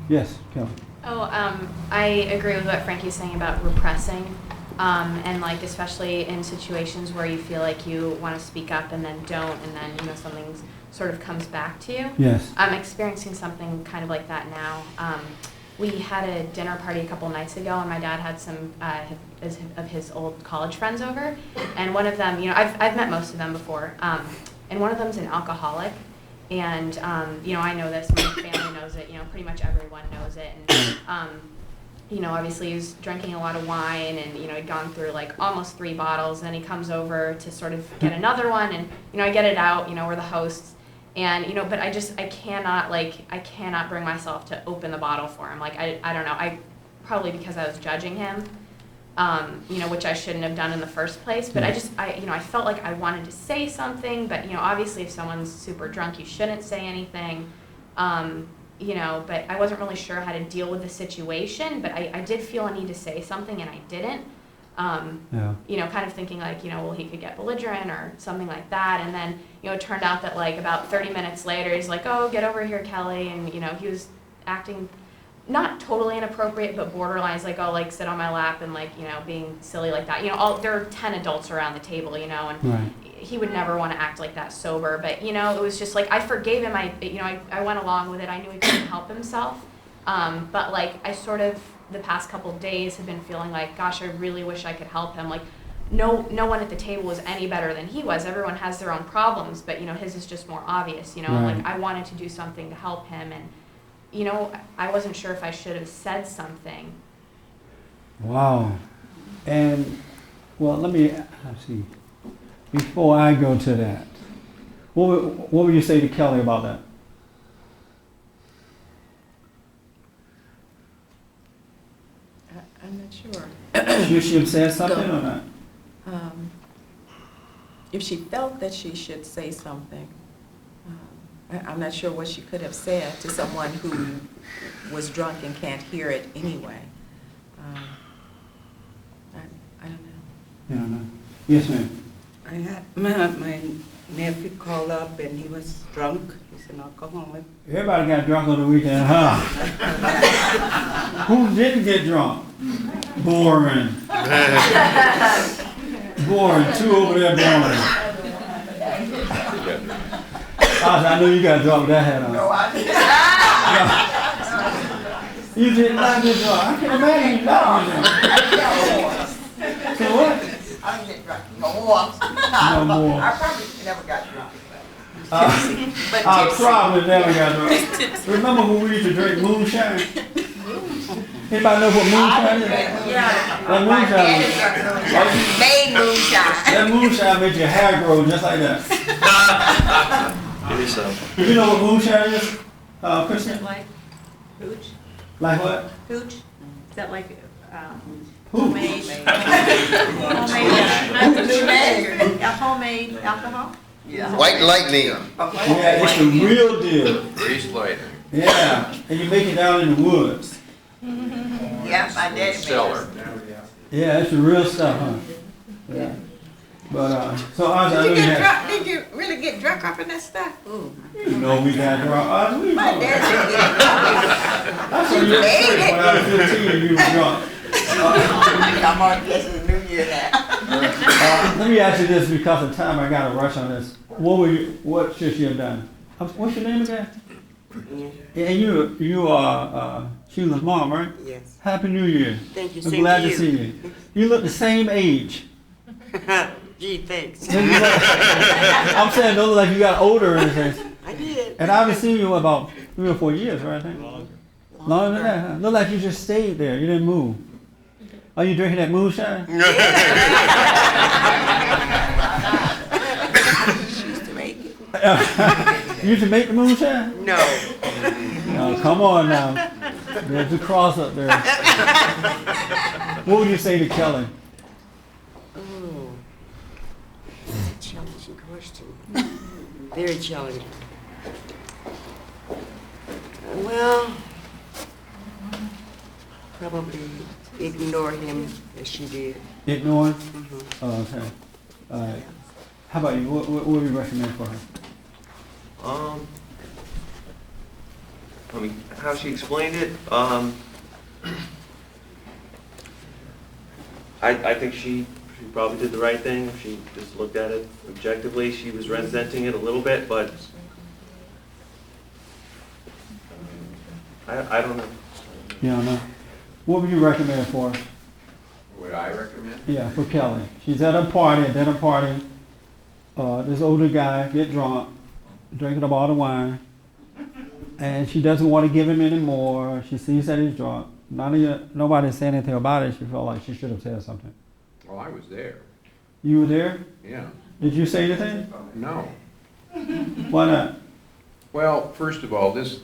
Yes, Kelly. I agree with what Frankie's saying about repressing, and like especially in situations where you feel like you want to speak up and then don't, and then, you know, something sort of comes back to you. Yes. I'm experiencing something kind of like that now. We had a dinner party a couple nights ago, and my dad had some of his old college friends over, and one of them, you know, I've met most of them before, and one of them's an alcoholic, and you know, I know this, my family knows it, you know, pretty much everyone knows it, and you know, obviously he was drinking a lot of wine, and, you know, he'd gone through like almost 3 bottles, and then he comes over to sort of get another one, and, you know, I get it out, you know, we're the hosts, and, you know, but I cannot bring myself to open the bottle for him. Like, I don't know, probably because I was judging him, you know, which I shouldn't have done in the first place, but you know, I felt like I wanted to say something, but, you know, obviously if someone's super drunk, you shouldn't say anything, you know, but I wasn't really sure how to deal with the situation, but I did feel a need to say something, and I didn't. You know, kind of thinking like, you know, well, he could get belligerent or something like that. And then, you know, it turned out that like about 30 minutes later, he's like, oh, get over here, Kelly. And, you know, he was acting not totally inappropriate, but borderline. He's like, oh, like sit on my lap and like, you know, being silly like that. You know, there are 10 adults around the table, you know, and Right. he would never want to act like that sober. But, you know, it was just like, I forgave him. I went along with it. I knew he couldn't help himself. But like, I sort of, the past couple of days have been feeling like, gosh, I really wish I could help him. Like, no one at the table was any better than he was. Everyone has their own problems, but, you know, his is just more obvious, you know. Right. Like, I wanted to do something to help him, and, you know, I wasn't sure if I should have said something. Wow. And, well, let's see. Before I go to that, what would you say to Kelly about that? I'm not sure. Should she have said something or not? If she felt that she should say something, I'm not sure what she could have said to someone who was drunk and can't hear it anyway. I don't know. Yeah, no. Yes, ma'am. I had my nephew call up and he was drunk. He's an alcoholic. Everybody got drunk on the weekend, huh? Who didn't get drunk? Boring. Boring. Two over there boring. I know you got drunk with that hat on. No, I didn't. You did not get drunk. I can imagine you not get drunk. So what? I didn't get drunk no more. No more. I probably never got drunk. I probably never got drunk. Remember when we used to drink moonshine? Anybody know what moonshine is? Yeah. That My moonshine. daddy made moonshine. That moonshine makes your hair grow just like that. Give me some. You know what moonshine is, Kristen? Like hooch? Like what? Hooch? Is that like Homemade. homemade alcohol? Yeah. White lightning. Yeah, it's the real deal. Grease lightning. Yeah, and you make it down in the woods. Yeah, my daddy made Cellar. Yeah, it's the real stuff, huh? Yeah. But, so I know you had, Did you really get drunk off of that stuff? you know we got drunk. We My know. daddy did. I saw you were straight when I was 15 you were drunk. I'm on this is New Year now. Let me ask you this because of time. I got to rush on this. What should she have done? What's your name again? Yeah. And you are Sheila's mom, right? Yes. Happy New Year. Thank you. I'm Same glad to to see you. You look the same age. Gee, thanks. I'm saying don't look like you got older or anything. I did. And I haven't seen you in about 3 or 4 years, right? I think. Longer than that. Huh? Look like you just stayed there. You didn't move. Are you drinking that moonshine? She used to make it. You used to make the moonshine? No. No, come on now. There's a cross up there. What would you say to Kelly? Oh, that's a challenging question. Very challenging. Well, probably ignore him as she did. Ignore? Mhm. Oh, okay. All right. How about you? What would you recommend for her? I mean, how she explained it, I think she probably did the right thing. If she just looked at it objectively, she was resenting it a little bit, but I don't know. You don't know. What would you recommend for her? Would I recommend? Yeah, for Kelly. She's at a party, this older guy get drunk, drinking a bottle of wine, and she doesn't want to give him any more. She sees that he's drunk. Nobody said anything about it. She felt like she should have said something. Well, I was there. You were there? Yeah. Did you say anything? No. Why not? Well, first of all, this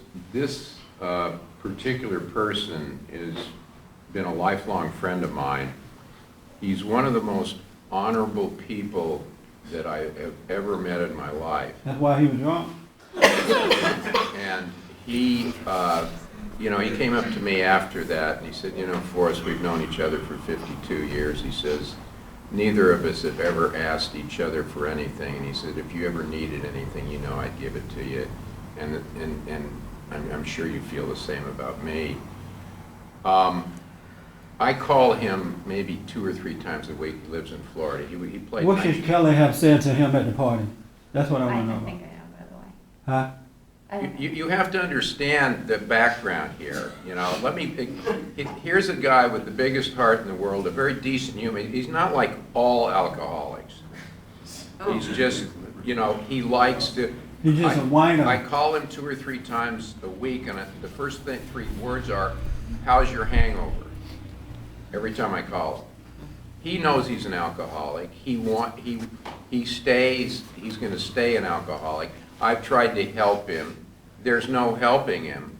particular person has been a lifelong friend of mine. He's one of the most honorable people that I have ever met in my life. That's why he was drunk? And he you know, he came up to me after that and he said, you know, Forrest, we've known each other for 52 years. He says, neither of us have ever asked each other for anything. And he said, if you ever needed anything, you know I'd give it to you. And I'm sure you feel the same about me. I call him maybe 2 or 3 times a week. He lives in Florida. He played. What should Kelly have said to him at the party? That's what I want to know. I think I know, by the way. Huh? You have to understand the background here. You know, here's a guy with the biggest heart in the world, a very decent human. He's not like all alcoholics. He's just, you know, he likes to. He's just a whiner. I call him 2 or 3 times a week, and the first 3 words are, "How's your hangover?" Every time I call him. He knows he's an alcoholic. He's going to stay an alcoholic. I've tried to help him. There's no helping him.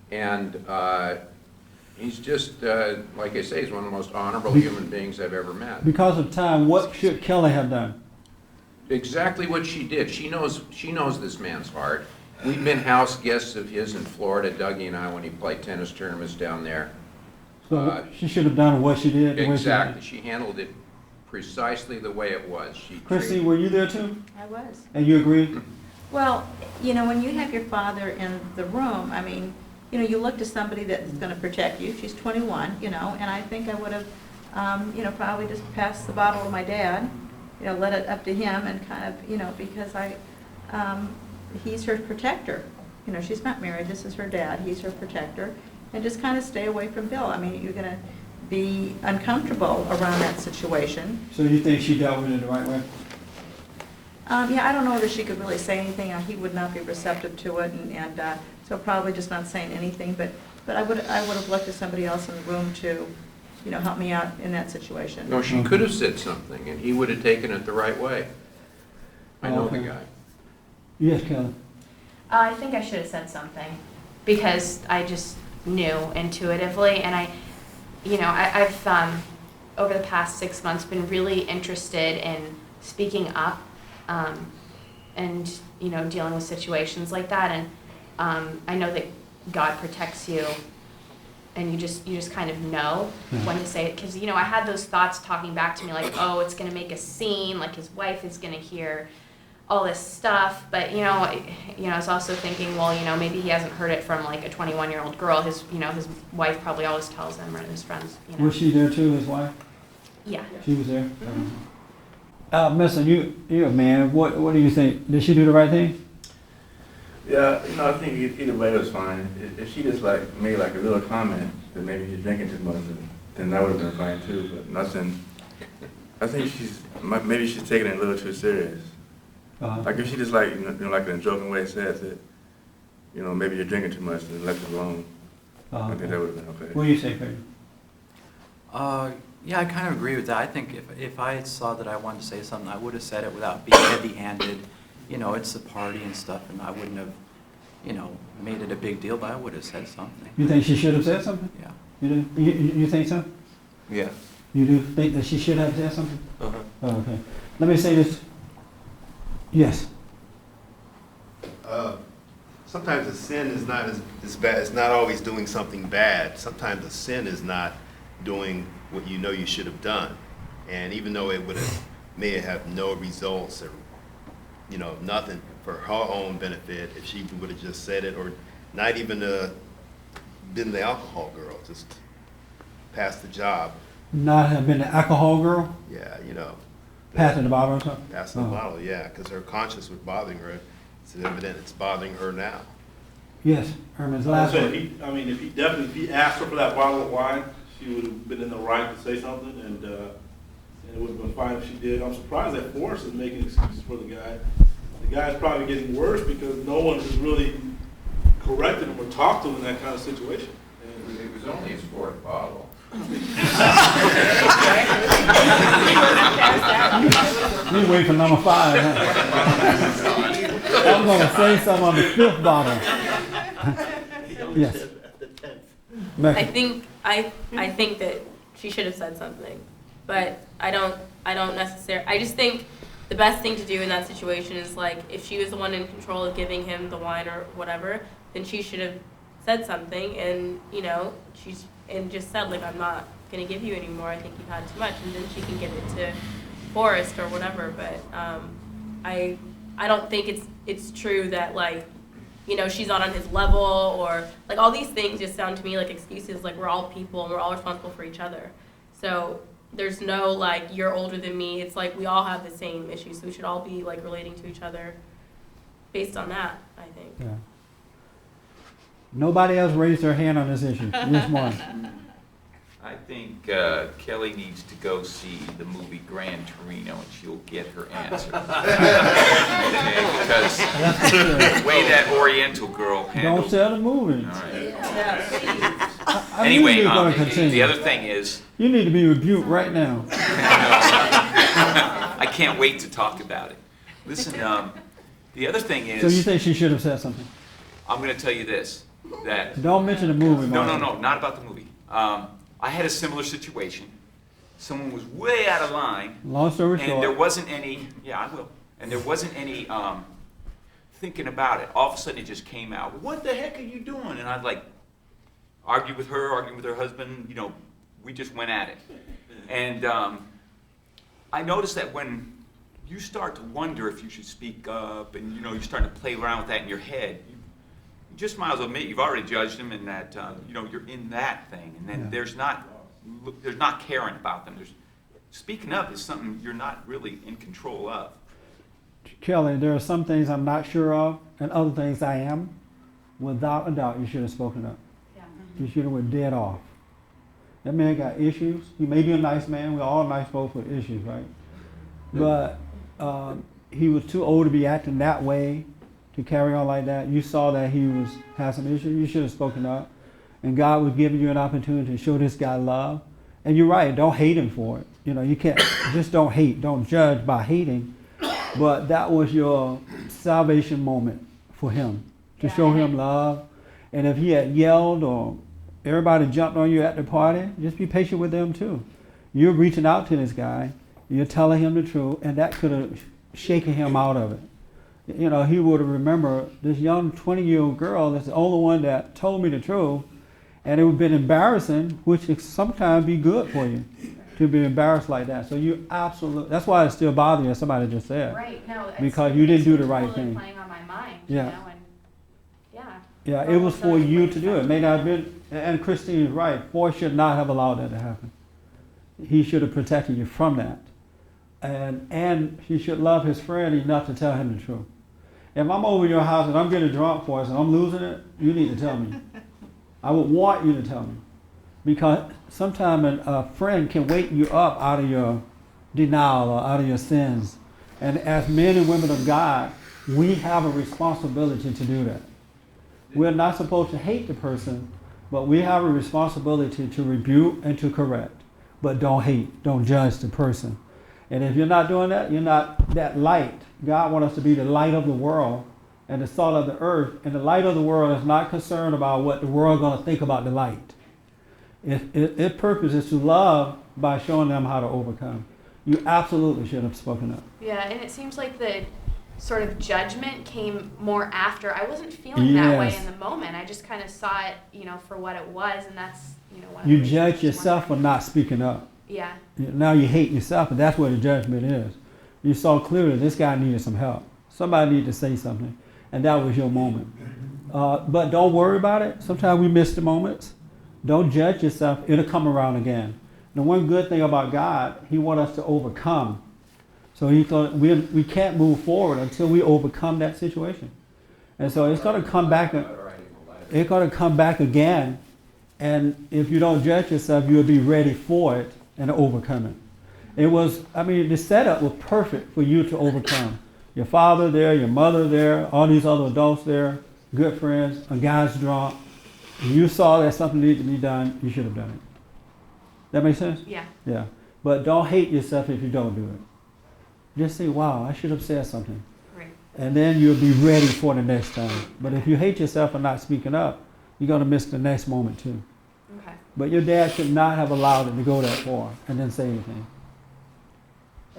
And he's just, like I say, he's one of the most honorable human beings I've ever met. Because of time, what should Kelly have done? Exactly what she did. She knows this man's heart. We've been house guests of his in Florida, Dougie and I, when he played tennis tournaments down there. So she should have done what she did. Exactly. She handled it precisely the way it was. Christine, were you there too? I was. And you agreed? Well, you know, when you have your father in the room, I mean, you know, you look to somebody that's going to protect you. She's 21, you know, and I think I would have, you know, probably just passed the bottle to my dad, you know, let it up to him and kind of, you know, because he's her protector. You know, she's not married. This is her dad. He's her protector. And just kind of stay away from Bill. I mean, you're going to be uncomfortable around that situation. So you think she dealt with it the right way? Yeah, I don't know whether she could really say anything. He would not be receptive to it, and so probably just not saying anything. But I would have looked at somebody else in the room to, you know, help me out in that situation. No, she could have said something, and he would have taken it the right way. I know the guy. Yes, Kelly. I think I should have said something because I just knew intuitively, and I've over the past 6 months been really interested in speaking up and, you know, dealing with situations like that. And I know that God protects you, and you just kind of know when to say it. Because, you know, I had those thoughts talking back to me like, oh, it's going to make a scene, like his wife is going to hear all this stuff. But, you know, I was also thinking, well, you know, maybe he hasn't heard it from like a 21-year-old girl. His wife probably always tells him, or his friends. You know. Was she there too, his wife? Yeah. She was there? Mister, you're a man. What do you think? Did she do the right thing? Yeah, you know, I think either way was fine. If she just like made like a little comment that maybe you're drinking too much, then that would have been fine too. But nothing. I think maybe she's taking it a little too serious. Like if she just like you know like in a joking way says that, you know, maybe you're drinking too much, then left it alone. I think that would have been okay. What do you say, Peter? Yeah, I kind of agree with that. I think if I saw that I wanted to say something, I would have said it without being heavy-handed. You know, it's a party and stuff, and I wouldn't have, you know, made it a big deal, but I would have said something. You think she should have said something? Yeah. You do? You think so? Yeah. You do think that she should have said something? Uh-huh. Oh, okay. Let me say this. Yes. Sometimes a sin is not as bad. It's not always doing something bad. Sometimes a sin is not doing what you know you should have done. And even though it may have no results or, you know, nothing for her own benefit, if she would have just said it, or not even been the alcohol girl, just passed the job. Not have been the alcohol girl? Yeah, you know. Passing the bottle or something? Passing the bottle, yeah, because her conscience was bothering her. It's evident it's bothering her now. Yes, Herman's last word. If he asked her for that bottle of wine, she would have been in the right to say something, and it would have been fine if she did. I'm surprised that Forrest is making excuses for the guy. The guy's probably getting worse because no one has really corrected him or talked to him in that kind of situation. And it was only his 4th bottle. You wait for number 5, huh? I'm going to say something on the 5th bottle. Yes. I think that she should have said something, but I don't necessarily. I just think the best thing to do in that situation is, like, if she was the one in control of giving him the wine or whatever, then she should have said something, and and just said like, I'm not gonna give you anymore. I think you've had too much, and then she can give it to Forrest or whatever. But I don't think it's true that like, she's not on his level, or like all these things just sound to me like excuses. Like, we're all people and we're all responsible for each other. So there's no like, you're older than me. It's like we all have the same issues, so we should all be like relating to each other based on that, I think. Yeah. Nobody else raised their hand on this issue. Which one? I think Kelly needs to go see the movie Gran Torino, and she'll get her answer. Okay, because the way that Oriental girl handled. Don't tell the movie. All right. I Anyway, knew you were gonna continue. the other thing is. You need to be rebuked right now. I can't wait to talk about it. Listen, the other thing is. So you think she should have said something? I'm going to tell you this. That. Don't mention the movie, No, Mark. not about the movie. I had a similar situation. Someone was way out of line. Long story short. And there wasn't any, yeah, I will. And there wasn't any thinking about it. All of a sudden it just came out. What the heck are you doing? And I'd like argue with her husband. We just went at it. And I noticed that when you start to wonder if you should speak up, and you're starting to play around with that in your head, you just might as well admit you've already judged them, and that you're in that thing, and then there's not caring about them. Speaking up is something you're not really in control of. Kelly, there are some things I'm not sure of, and other things I am. Without a doubt, you should have spoken up. Yeah. You should have went dead off. That man got issues. He may be a nice man. We're all nice folks with issues, right? But he was too old to be acting that way, to carry on like that. You saw that he had some issues. You should have spoken up. And God was giving you an opportunity to show this guy love. And you're right, don't hate him for it. You can't, just don't hate. Don't judge by hating. But that was your salvation moment for him, to show him love. And if he had yelled or everybody jumped on you at the party, just be patient with them too. You're reaching out to this guy, you're telling him the truth, and that could have shaken him out of it. He would have remembered this young 20-year-old girl that's the only one that told me the truth, and it would have been embarrassing, which can sometimes be good for you, to be embarrassed like that. So you absolutely, that's why it still bothers you, as somebody just said. Right, no. Because you didn't do the right totally thing. Playing on my mind, Yeah. and Yeah, it was for you to do it. It may not have been, and Christine is right, Forrest should not have allowed that to happen. He should have protected you from that. And he should love his friend enough to tell him the truth. If I'm over your house and I'm getting drunk, Forrest, and I'm losing it, you need to tell me. I would want you to tell me. Because sometimes a friend can wake you up out of your denial or out of your sins. And as men and women of God, we have a responsibility to do that. We're not supposed to hate the person, but we have a responsibility to rebuke and to correct. But don't hate, don't judge the person. And if you're not doing that, you're not that light. God wants us to be the light of the world and the salt of the earth. And the light of the world is not concerned about what the world is going to think about the light. Its purpose is to love by showing them how to overcome. You absolutely should have spoken up. Yeah, and it seems like the sort of judgment came more after. I wasn't feeling that way in the moment. I just kind of saw it, for what it was, and that's, one of the You reasons judge I just yourself for not speaking up. Yeah. Now you hate yourself, and that's where the judgment is. You saw clearly this guy needed some help. Somebody needed to say something, and that was your moment. But don't worry about it. Sometimes we miss the moments. Don't judge yourself. It'll come around again. The one good thing about God, He wants us to overcome. So He thought we can't move forward until we overcome that situation. And so it's going to come back. It's going to come back again. And if you don't judge yourself, you'll be ready for it and overcome it. The setup was perfect for you to overcome. Your father there, your mother there, all these other adults there, good friends, a guy's drunk. You saw that something needed to be done, you should have done it. That make sense? Yeah. Yeah. But don't hate yourself if you don't do it. Just say, wow, I should have said something. Right. And then you'll be ready for the next time. But if you hate yourself for not speaking up, you're going to miss the next moment too. Okay. But your dad should not have allowed it to go that far and then say anything.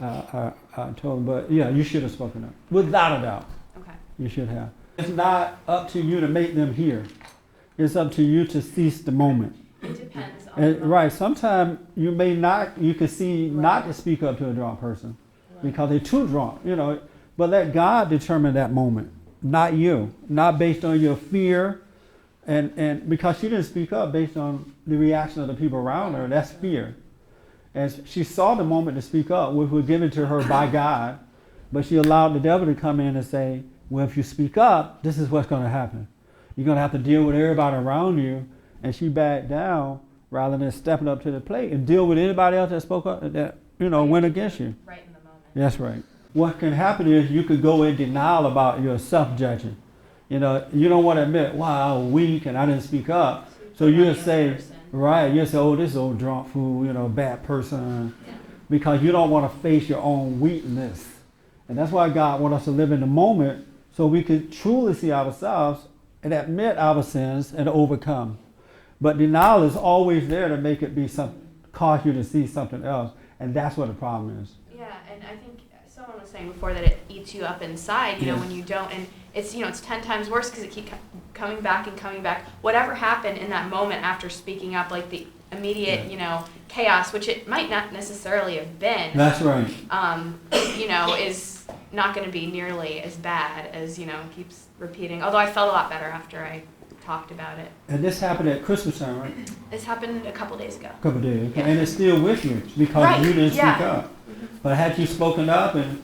I told him, but yeah, you should have spoken up. Without a doubt. Okay. You should have. It's not up to you to make them hear. It's up to you to seize the moment. It depends on the moment. Right. Sometimes you may not, you can see not to speak up to a drunk person because they're too drunk, you know. But let God determine that moment, not you, not based on your fear. And because she didn't speak up based on the reaction of the people around her, that's fear. And she saw the moment to speak up, which was given to her by God, but she allowed the devil to come in and say, well, if you speak up, this is what's going to happen. You're going to have to deal with everybody around you. And she backed down rather than stepping up to the plate and deal with anybody else that spoke up, that, you know, went against you. Right in the moment. That's right. What can happen is you could go in denial about your self-judging. You know, you don't want to admit, wow, I was weak and I didn't speak up. So you'll say, right, you'll say, oh, this old drunk fool, you know, bad person. Yeah. Because you don't want to face your own weakness. And that's why God wants us to live in the moment so we can truly see ourselves and admit our sins and overcome. But denial is always there to make it be something, cause you to see something else. And that's what the problem is. Yeah, and I think someone was saying before that it eats you up inside, you know, when you don't, and it's, you know, it's 10 times worse because it keeps coming back and coming back. Whatever happened in that moment after speaking up, like the immediate, you know, chaos, which it might not necessarily have been. That's right. You know, is not going to be nearly as bad as, you know, keeps repeating. Although I felt a lot better after I talked about it. And this happened at Christmas time, right? This happened a couple days ago. A couple days, okay. Yeah. And it's still with you because you didn't speak up. Mm-hmm. But had you spoken up and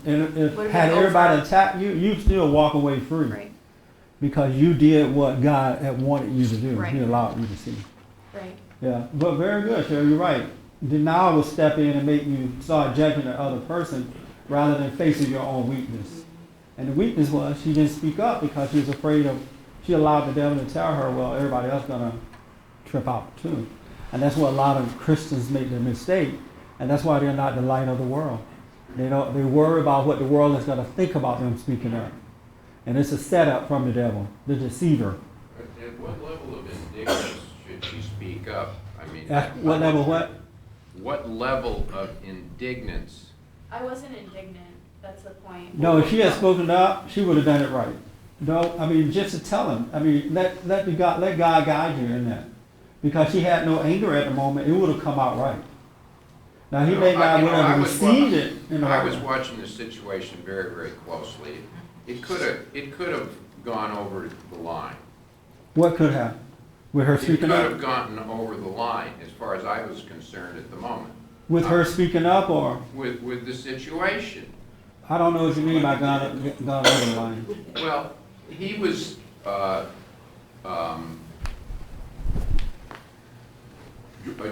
had everybody attack you, you'd still walk away free. Right. Because you did what God had wanted you to do. Right. He allowed you to see. Right. Yeah, but very good, Sherry, you're right. Denial will step in and make you start judging the other person rather than facing your own weakness. And the weakness was she didn't speak up because she was afraid of, she allowed the devil to tell her, well, everybody else is going to trip out too. And that's what a lot of Christians make the mistake. And that's why they're not the light of the world. They worry about what the world is going to think about them speaking up. And it's a setup from the devil, the deceiver. At what level of indignance should she speak up? I mean, At what level what? What level of indignance? I wasn't indignant. That's the point. No, if she had spoken up, she would have done it right. No, I mean, just to tell him. I mean, let God guide you in that. Because she had no anger at the moment, it would have come out right. Now, he may not would have received it. I was watching the situation very, very closely. It could have gone over the line. What could have? With her speaking up? It could have gotten over the line, as far as I was concerned at the moment. With her speaking up, or? With the situation. I don't know what you mean by gone over the line. Well, he was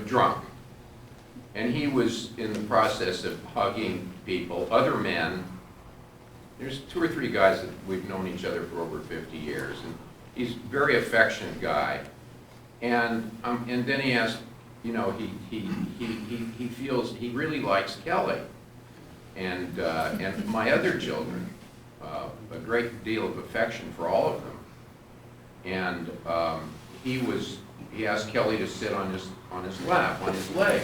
drunk, and he was in the process of hugging people, other men. There's 2 or 3 guys that we've known each other for over 50 years, and he's a very affectionate guy. And then he asked, you know, he feels he really likes Kelly, and my other children, a great deal of affection for all of them. And he asked Kelly to sit on his lap, on his leg,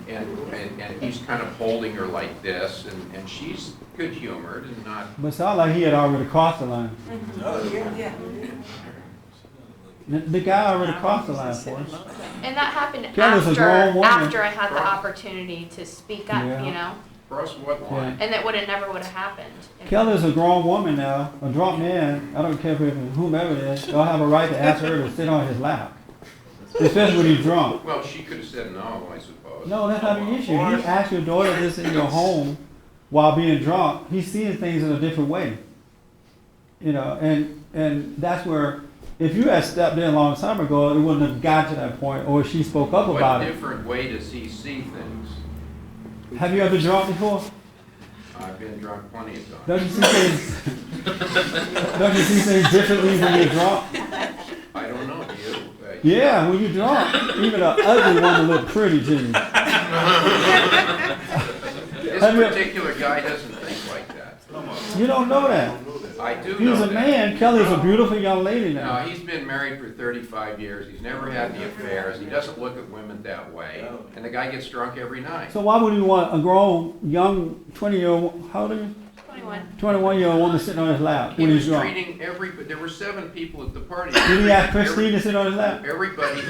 and he's kind of holding her like this, and she's good-humored and not. But it sounded like he had already crossed the line. Oh, yeah. The guy already crossed the line for us. And that happened after I had the opportunity to speak up, you know? Cross what line? And that never would have happened. Kelly's a grown woman now, a drunk man. I don't care whomever it is. They'll have a right to ask her to sit on his lap. Especially when he's drunk. Well, she could have said no, I suppose. No, that's not the issue. He asked your daughter this in your home while being drunk. He's seeing things in a different way. You know, and that's where, if you had stepped in a long time ago, it wouldn't have got to that point, or she spoke up about it. What different way does he see things? Have you ever drunk before? I've been drunk plenty of times. Don't you see things differently when you're drunk? I don't know, do you? Yeah, when you're drunk, even an ugly woman look pretty to you. This particular guy doesn't think like that. You don't know that. I do know He's a that. man. Kelly's a beautiful young lady now. No, he's been married for 35 years. He's never had any affairs. He doesn't look at women that way. And the guy gets drunk every night. So why would you want a grown, young, 20-year-old, how old are you? 21. 21. 21-year-old woman sitting on his lap He when was he's drunk. treating there were 7 people at the party. Did he ask Christine to sit on his lap? Everybody.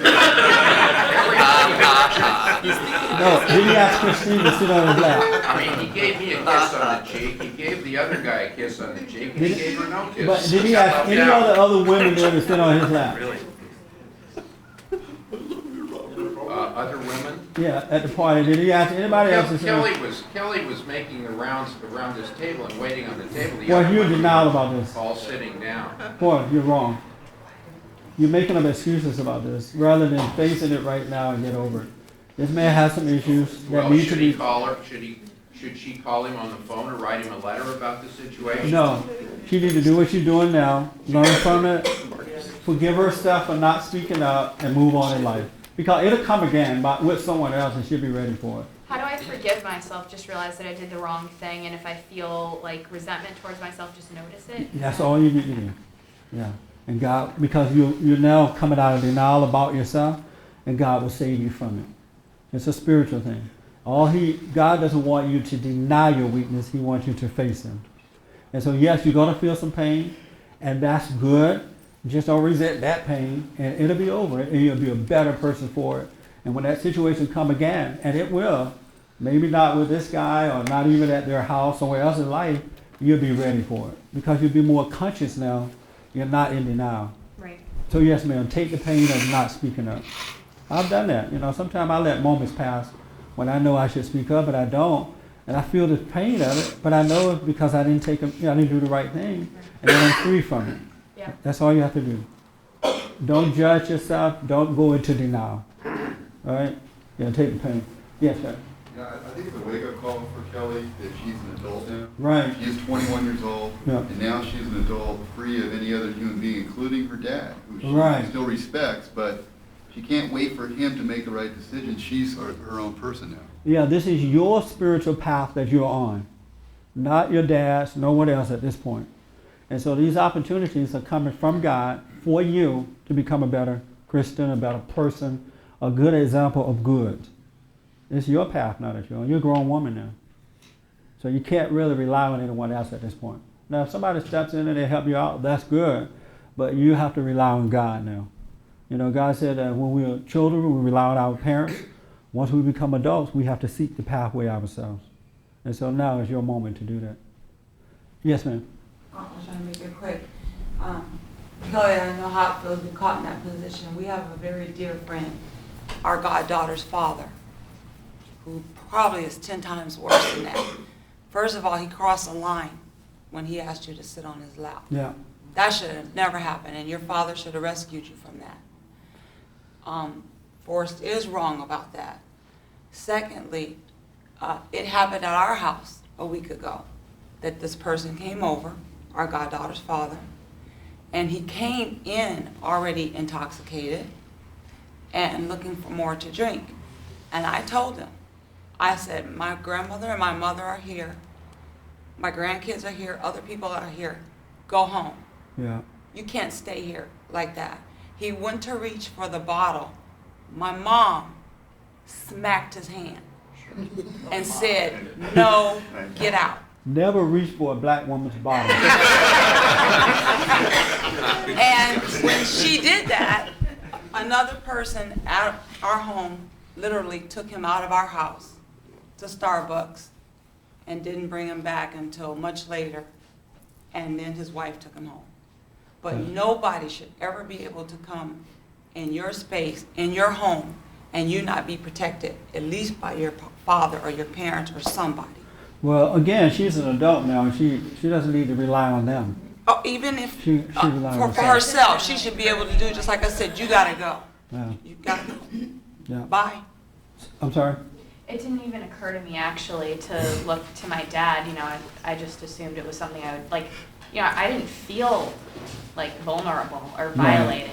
No, did he ask Christine to sit on his lap? I mean, he gave me a kiss on the cheek, he gave the other guy a kiss on the cheek, and he gave her no kiss. But did he ask any other women there to sit on his lap? Really? Other women? Yeah, at the party. Did he ask anybody else to sit on? Kelly was making the rounds around this table and waiting on the table. The Boy, other you're in women denial about this. all sitting down. Boy, you're wrong. You're making up excuses about this rather than facing it right now and get over it. This man has some issues that Well, need to should he be. call her? Should she call him on the phone or write him a letter about the situation? No, she needs to do what she's doing now. Learn from it. Forgive herself for not speaking up and move on in life. Because it'll come again with someone else and she'll be ready for it. How do I forgive myself? Just realize that I did the wrong thing, and if I feel like resentment towards myself, just notice it. That's all you need to do. Yeah. And God, because you're now coming out of denial about yourself, and God will save you from it. It's a spiritual thing. God doesn't want you to deny your weakness. He wants you to face him. And so yes, you're going to feel some pain, and that's good. Just don't resent that pain, and it'll be over, and you'll be a better person for it. And when that situation come again, and it will, maybe not with this guy or not even at their house, somewhere else in life, you'll be ready for it. Because you'll be more conscious now. You're not in denial. Right. So yes, ma'am, take the pain of not speaking up. I've done that. Sometimes I let moments pass when I know I should speak up, but I don't. And I feel the pain of it, but I know it's because I didn't I didn't do the right thing, and then I'm free from it. Yeah. That's all you have to do. Don't judge yourself. Don't go into denial. All right? Yeah, take the pain. Yes, sir. Yeah, I think it's a wake-up call for Kelly that she's an adult now. Right. She's 21 years old, Yeah. and now she's an adult free of any other human being, including her dad, who she Right. still respects, but she can't wait for him to make the right decision. She's her own person now. Yeah, this is your spiritual path that you're on, not your dad's, no one else at this point. And so these opportunities are coming from God for you to become a better Christian, a better person, a good example of good. It's your path now that you're on. You're a grown woman now. So you can't really rely on anyone else at this point. Now, if somebody steps in and they help you out, that's good. But you have to rely on God now. God said that when we were children, we rely on our parents. Once we become adults, we have to seek the pathway ourselves. And so now is your moment to do that. Yes, ma'am. I'm trying to make it quick. Kelly, I know how it feels to be caught in that position. We have a very dear friend, our goddaughter's father, who probably is 10 times worse than that. First of all, he crossed a line when he asked you to sit on his lap. Yeah. That should have never happened, and your father should have rescued you from that. Forrest is wrong about that. Secondly, it happened at our house a week ago that this person came over, our goddaughter's father, and he came in already intoxicated and looking for more to drink. And I told him, I said, my grandmother and my mother are here. My grandkids are here. Other people are here. Go home. Yeah. You can't stay here like that. He went to reach for the bottle. My mom smacked his hand and said, no, get out. Never reach for a black woman's bottle. And when she did that, another person at our home literally took him out of our house to Starbucks and didn't bring him back until much later, and then his wife took him home. But nobody should ever be able to come in your space, in your home, and you not be protected, at least by your father or your parents or somebody. Well, again, she's an adult now, and she doesn't need to rely on them. Oh, even if She relies on for herself, she should be able to do just like I said. You gotta go. Yeah. You gotta go. Yeah. Bye. I'm sorry? It didn't even occur to me actually to look to my dad. I just assumed it was something I would I didn't feel like vulnerable or violated.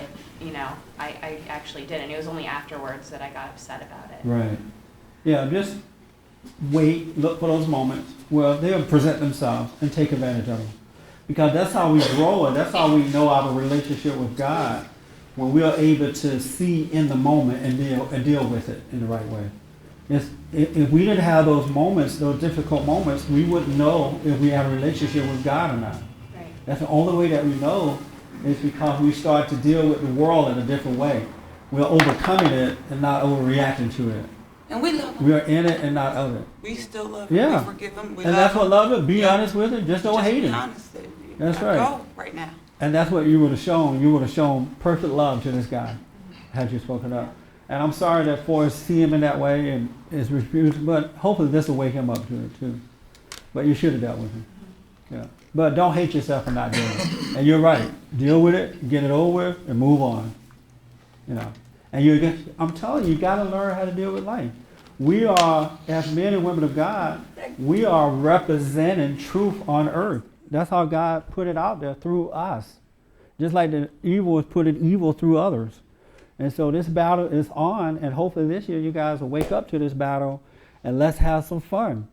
I actually didn't. It was only afterwards that I got upset about it. Right. Yeah, just wait, look for those moments where they'll present themselves and take advantage of them. Because that's how we grow, and that's how we know our relationship with God, when we are able to see in the moment and deal with it in the right way. If we didn't have those moments, those difficult moments, we wouldn't know if we had a relationship with God or not. Right. That's the only way that we know is because we start to deal with the world in a different way. We're overcoming it and not overreacting to it. And we love him. We are in it and not of it. We still love him. Yeah. We forgive him. We And love that's him. what love is. Be Yeah. honest with him. Just don't hate be him. honest. That's Gotta right. Go right now. And that's what you would have shown. You would have shown perfect love to this guy had you spoken up. And I'm sorry that Forrest see him in that way and is refused, but hopefully this will wake him up to it too. But you should have dealt with him. Yeah. But don't hate yourself for not doing it. And you're right. Deal with it, get it over with, and move on. You know. And I'm telling you, you got to learn how to deal with life. We are, as men and women of God, we are representing truth on earth. That's how God put it out there through us. Just like the evil is putting evil through others. And so this battle is on, and hopefully this year you guys will wake up to this battle and let's have some fun.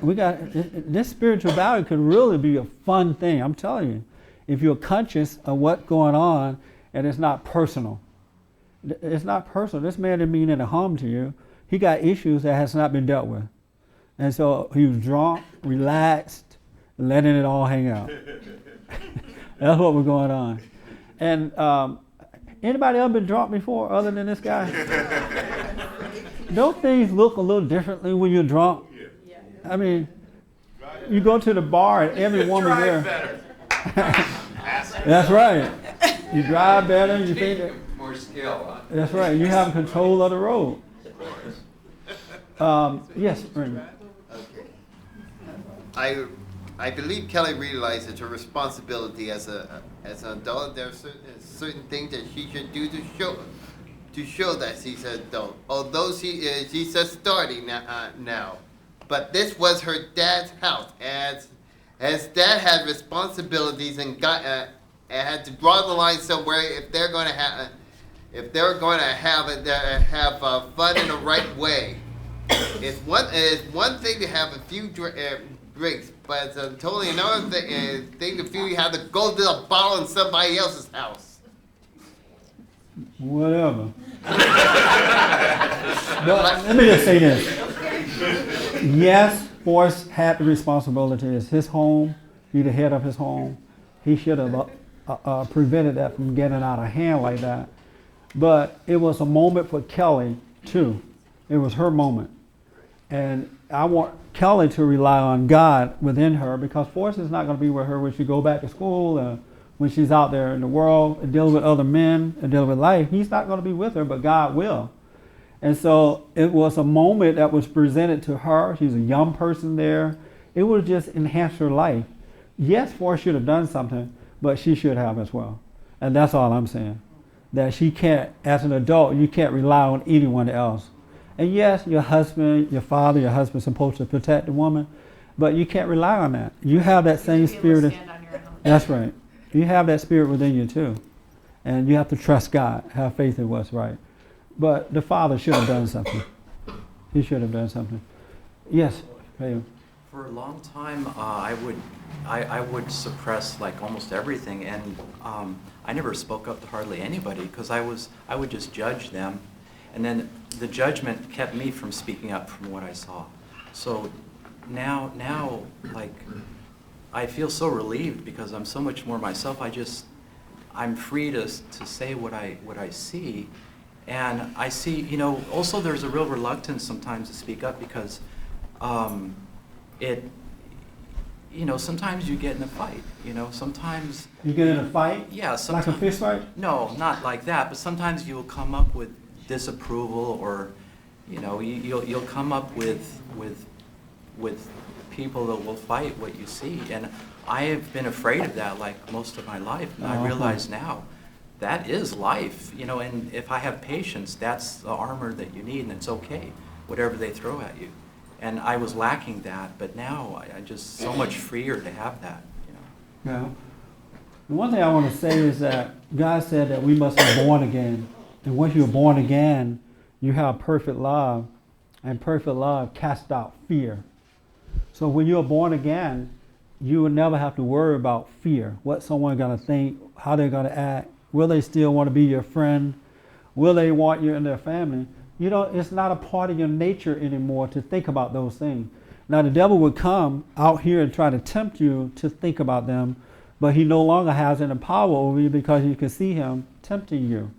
This spiritual battle could really be a fun thing, I'm telling you. If you're conscious of what's going on and it's not personal. It's not personal. This man didn't mean any harm to you. He got issues that has not been dealt with. And so he was drunk, relaxed, letting it all hang out. That's what was going on. And anybody else been drunk before other than this guy? Don't things look a little differently when you're drunk? I mean, you go to the bar and every woman there. That's right. You drive better. You think that. More skill, huh? That's right. You have control of the road. Yes, Raymond. Okay. I believe Kelly realizes her responsibility as an adult. There are certain things that she should do to show that she's an adult. Although she's just starting now, but this was her dad's house. As dad had responsibilities and had to draw the line somewhere if they're going to have fun in the right way. It's one thing to have a few drinks, but it's totally another thing if you have to go to a bottle in somebody else's house. Whatever. But let me just say this. Yes, Forrest had the responsibility. It's his home. He's the head of his home. He should have prevented that from getting out of hand like that. But it was a moment for Kelly, too. It was her moment. And I want Kelly to rely on God within her, because Forrest is not going to be with her when she go back to school, when she's out there in the world and dealing with other men and dealing with life. He's not going to be with her, but God will. And so it was a moment that was presented to her. She's a young person there. It would just enhance her life. Yes, Forrest should have done something, but she should have as well. And that's all I'm saying. That she can't, as an adult, you can't rely on anyone else. And yes, your husband, your father, your husband's supposed to protect the woman, but you can't rely on that. You have that same spirit. That's right. You have that spirit within you too. And you have to trust God, have faith in what's right. But the father should have done something. He should have done something. Yes, Pam. For a long time, I would suppress like almost everything, and I never spoke up to hardly anybody because I would just judge them, and then the judgment kept me from speaking up from what I saw. So now like I feel so relieved because I'm so much more myself. I'm free to say what I see, and I see, you know, also there's a real reluctance sometimes to speak up because you know, sometimes you get in a fight, you know, sometimes... You get in a fight? Yeah, sometimes... Like a fist fight? No, not like that, but sometimes you'll come up with disapproval or, you know, you'll come up with people that will fight what you see. And I have been afraid of that like most of my life, and I realize now that is life, you know, and if I have patience, that's the armor that you need, and it's okay, whatever they throw at you. And I was lacking that, but now I just so much freer to have that, you know. Yeah. The one thing I want to say is that God said that we must be born again. And once you're born again, you have perfect love. And perfect love casts out fear. So when you're born again, you will never have to worry about fear. What someone's going to think, how they're going to act. Will they still want to be your friend? Will they want you in their family? it's not a part of your nature anymore to think about those things. Now the devil would come out here and try to tempt you to think about them, but he no longer has any power over you because you can see him tempting you.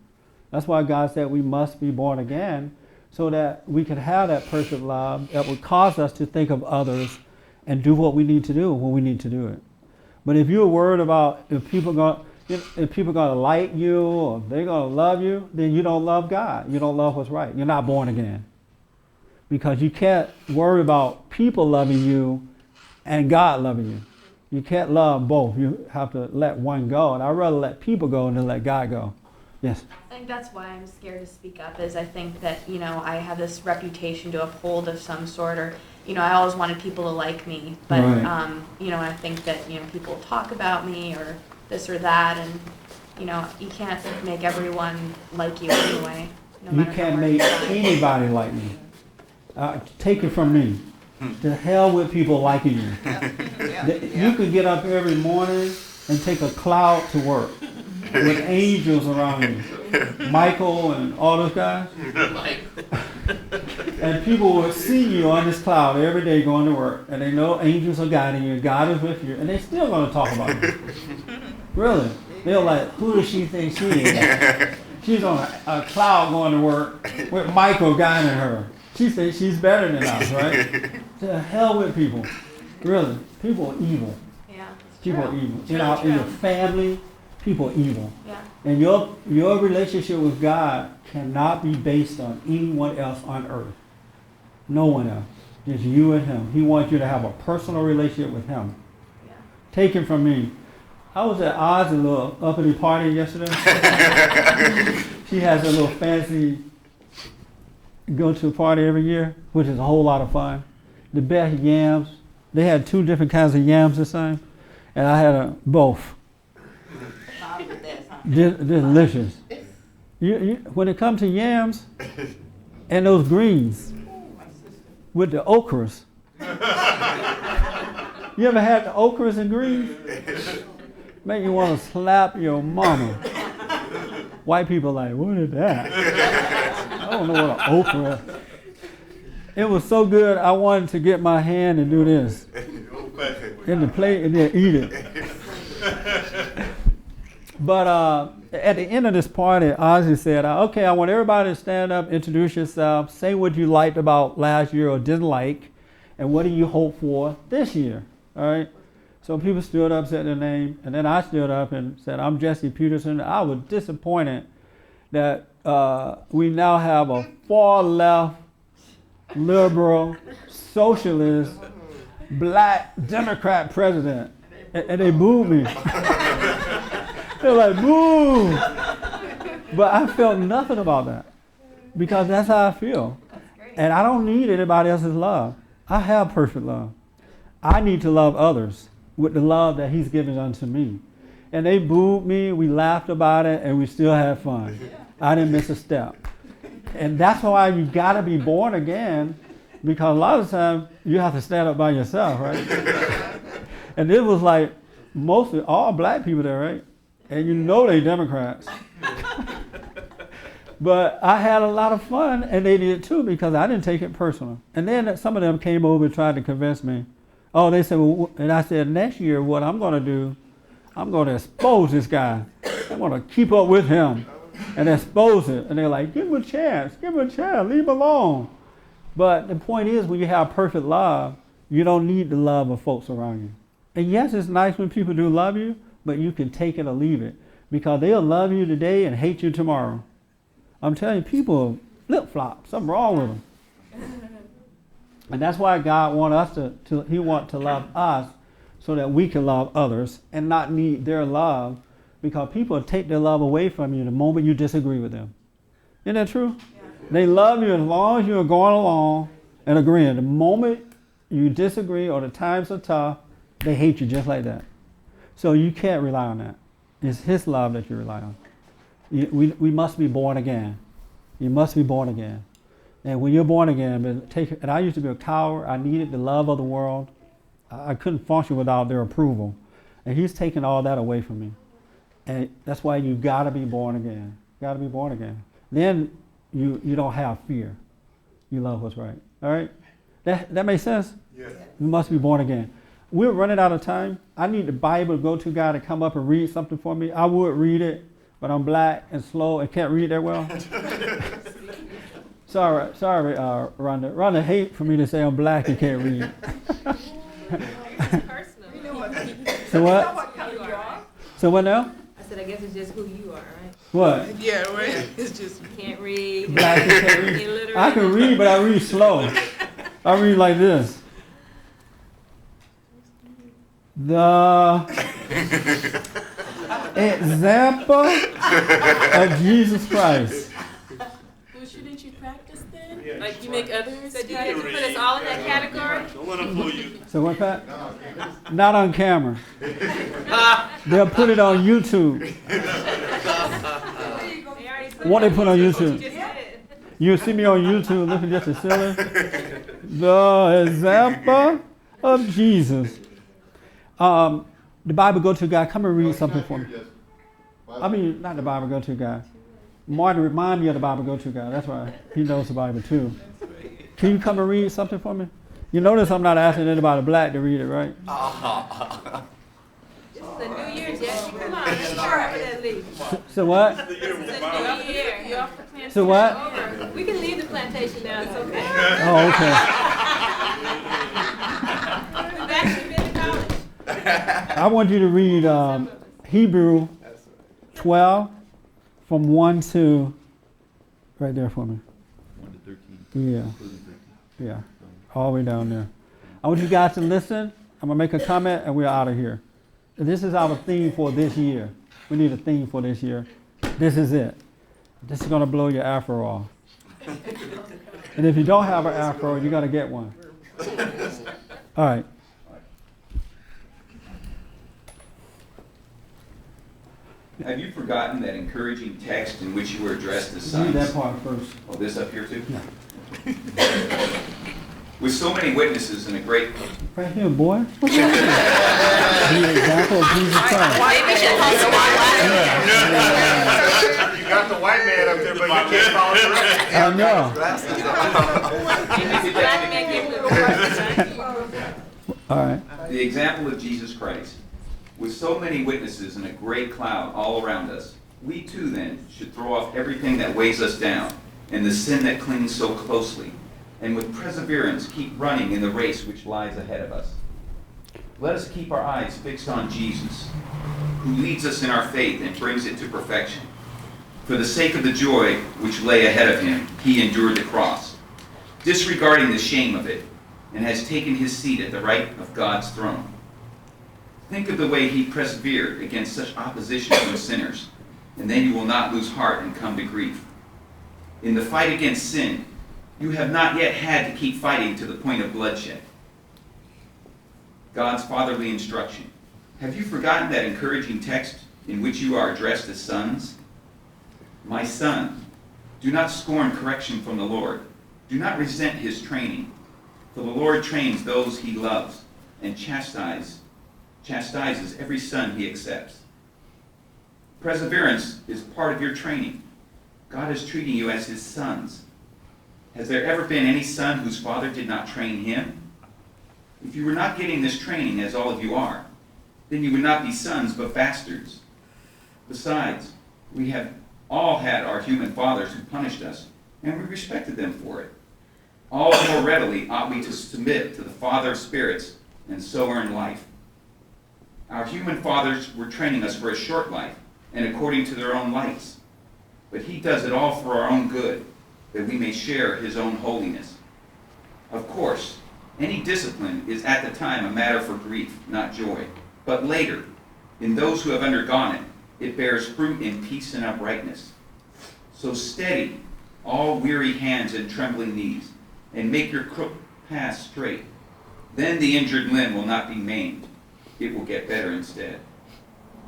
That's why God said we must be born again, so that we can have that perfect love that would cause us to think of others and do what we need to do when we need to do it. But if you're worried about if people are going to like you or if they're going to love you, then you don't love God. You don't love what's right. You're not born again. Because you can't worry about people loving you and God loving you. You can't love both. You have to let one go. And I'd rather let people go than let God go. Yes? I think that's why I'm scared to speak up, is I think that, I have this reputation to uphold of some sort, or, I always wanted people to like me. But, Right. I think that, people talk about me or this or that, and, you can't make everyone like you anyway. No You matter can't where make you're from. anybody like me. Take it from me. To hell with people liking you. You could get up every morning and take a cloud to work with angels around you. Michael and all those guys. And people would see you on this cloud every day going to work, and they know angels are guiding you, God is with you, and they're still going to talk about you. Really. They're like, who does she think she is? She's on a cloud going to work with Michael guiding her. She thinks she's better than us, right? To hell with people. Really. People are evil. Yeah. People are evil. It's In really your true. family, people are evil. Yeah. And your relationship with God cannot be based on anyone else on earth. No one else. Just you and him. He wants you to have a personal relationship with him. Yeah. Take it from me. I was at Oz's little uppity party yesterday. She has a little fancy go-to party every year, which is a whole lot of fun. The best yams. They had 2 different kinds of yams this time, and I had both. Delicious. When it comes to yams and those greens with the okras. You ever had the okras and greens? Make you want to slap your mama. White people like, what is that? I don't know what an okra is. It was so good, I wanted to get my hand and do this in the plate and then eat it. But at the end of this party, Ozzy said, okay, I want everybody to stand up, introduce yourself, say what you liked about last year or didn't like, and what do you hope for this year, all right? So people stood up, said their name, and then I stood up and said, I'm Lee Peterson. I was disappointed that we now have a far left, liberal, socialist, black Democrat president. And they booed me. They're like, boo! But I felt nothing about that because that's how I feel. And I don't need anybody else's love. I have perfect love. I need to love others with the love that he's given unto me. And they booed me, we laughed about it, and we still had fun. I didn't miss a step. And that's why you gotta be born again, because a lot of times you have to stand up by yourself, right? And it was like mostly all black people there, right? And you know they Democrats. But I had a lot of fun, and they did too, because I didn't take it personal. And then some of them came over and tried to convince me. Oh, they said, well, and I said, next year what I'm going to do, I'm going to expose this guy. I'm going to keep up with him and expose it. And they're like, give him a chance, leave him alone. But the point is, when you have perfect love, you don't need the love of folks around you. And yes, it's nice when people do love you, but you can take it or leave it, because they'll love you today and hate you tomorrow. I'm telling you, people flip-flop, something wrong with them. And that's why God wants us He wants to love us so that we can love others and not need their love, because people take their love away from you the moment you disagree with them. Isn't that true? Yeah. They love you as long as you're going along and agreeing. The moment you disagree or the times are tough, they hate you just like that. So you can't rely on that. It's His love that you rely on. We must be born again. You must be born again. And when you're born again, and I used to be a coward. I needed the love of the world. I couldn't function without their approval. And He's taken all that away from me. And that's why you got to be born again. Got to be born again. Then you don't have fear. You love what's right. All right? That makes sense? Yes. You must be born again. We're running out of time. I need the Bible go-to guy to come up and read something for me. I would read it, but I'm black and slow and can't read that well. Sorry, Rhonda. Rhonda hate for me to say I'm black and can't read. So what? So what now? I said, I guess it's just who you are, right? What? Yeah, right. It's just you can't read. Black and can't read. I can read, but I read slow. I read like this. The example of Jesus Christ. Well, shouldn't you practice then? Like you make others? So do you have to put us all in that category? Don't let them fool you. So what, Pat? Not on camera. They'll put it on YouTube. What they put on YouTube? You'll see me on YouTube looking just as silly. The example of Jesus. The Bible go-to guy, come and read something for me. I mean, not the Bible go-to guy. Martin, remind me of the Bible go-to guy. That's right. He knows the Bible too. Can you come and read something for me? You notice I'm not asking anybody black to read it, right? This is a New Year, Jesse. Come on, let's start with that leaf. So what? This is a New Year. You're off the plantation. So what? Over. We can leave the plantation now. It's okay. Oh, okay. We've actually been to college. I want you to read Hebrew 12 from 1 to right there for me. 1 to 13. Yeah. Yeah. All the way down there. I want you guys to listen. I'm going to make a comment and we're out of here. This is our theme for this year. We need a theme for this year. This is it. This is going to blow your afro off. And if you don't have an afro, you got to get one. All right. Have you forgotten that encouraging text in which you were addressed as sons? Read that part first. Oh, this up here too? Yeah. With so many witnesses and a great... Right here, boy. What's that? The example of Jesus Christ. Maybe she calls the white You got the white man up there, but you can't follow I know. All right. The example of Jesus Christ. With so many witnesses and a great cloud all around us, we too then should throw off everything that weighs us down and the sin that clings so closely, and with perseverance keep running in the race which lies ahead of us. Let us keep our eyes fixed on Jesus, who leads us in our faith and brings it to perfection. For the sake of the joy which lay ahead of him, he endured the cross, disregarding the shame of it, and has taken his seat at the right of God's throne. Think of the way he persevered against such opposition from sinners, and then you will not lose heart and come to grief. In the fight against sin, you have not yet had to keep fighting to the point of bloodshed. God's fatherly instruction. Have you forgotten that encouraging text in which you are addressed as sons? My son, do not scorn correction from the Lord. Do not resent his training. For the Lord trains those he loves and chastises every son he accepts. Perseverance is part of your training. God is treating you as his sons. Has there ever been any son whose father did not train him? If you were not getting this training, as all of you are, then you would not be sons but bastards. Besides, we have all had our human fathers who punished us, and we respected them for it. All the more readily ought we to submit to the Father of spirits, and so earn life. Our human fathers were training us for a short life, and according to their own lights. But he does it all for our own good, that we may share his own holiness. Of course, any discipline is at the time a matter for grief, not joy. But later, in those who have undergone it, it bears fruit in peace and uprightness. So steady all weary hands and trembling knees, and make your crooked path straight. Then the injured limb will not be maimed. It will get better instead.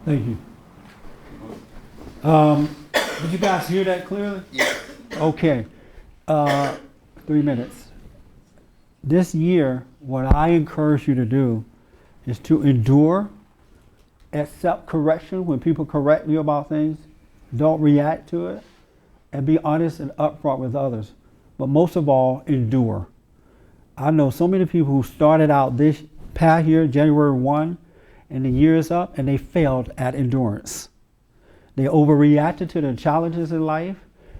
Thank you. Did you guys hear that clearly? Yeah. Okay. 3 minutes. This year, what I encourage you to do is to endure, accept correction when people correct you about things. Don't react to it. and be honest and upfront with others. But most of all, endure. I know so many people who started out this past year, January 1, and the year is up, and they failed at endurance. They overreacted to the challenges in life.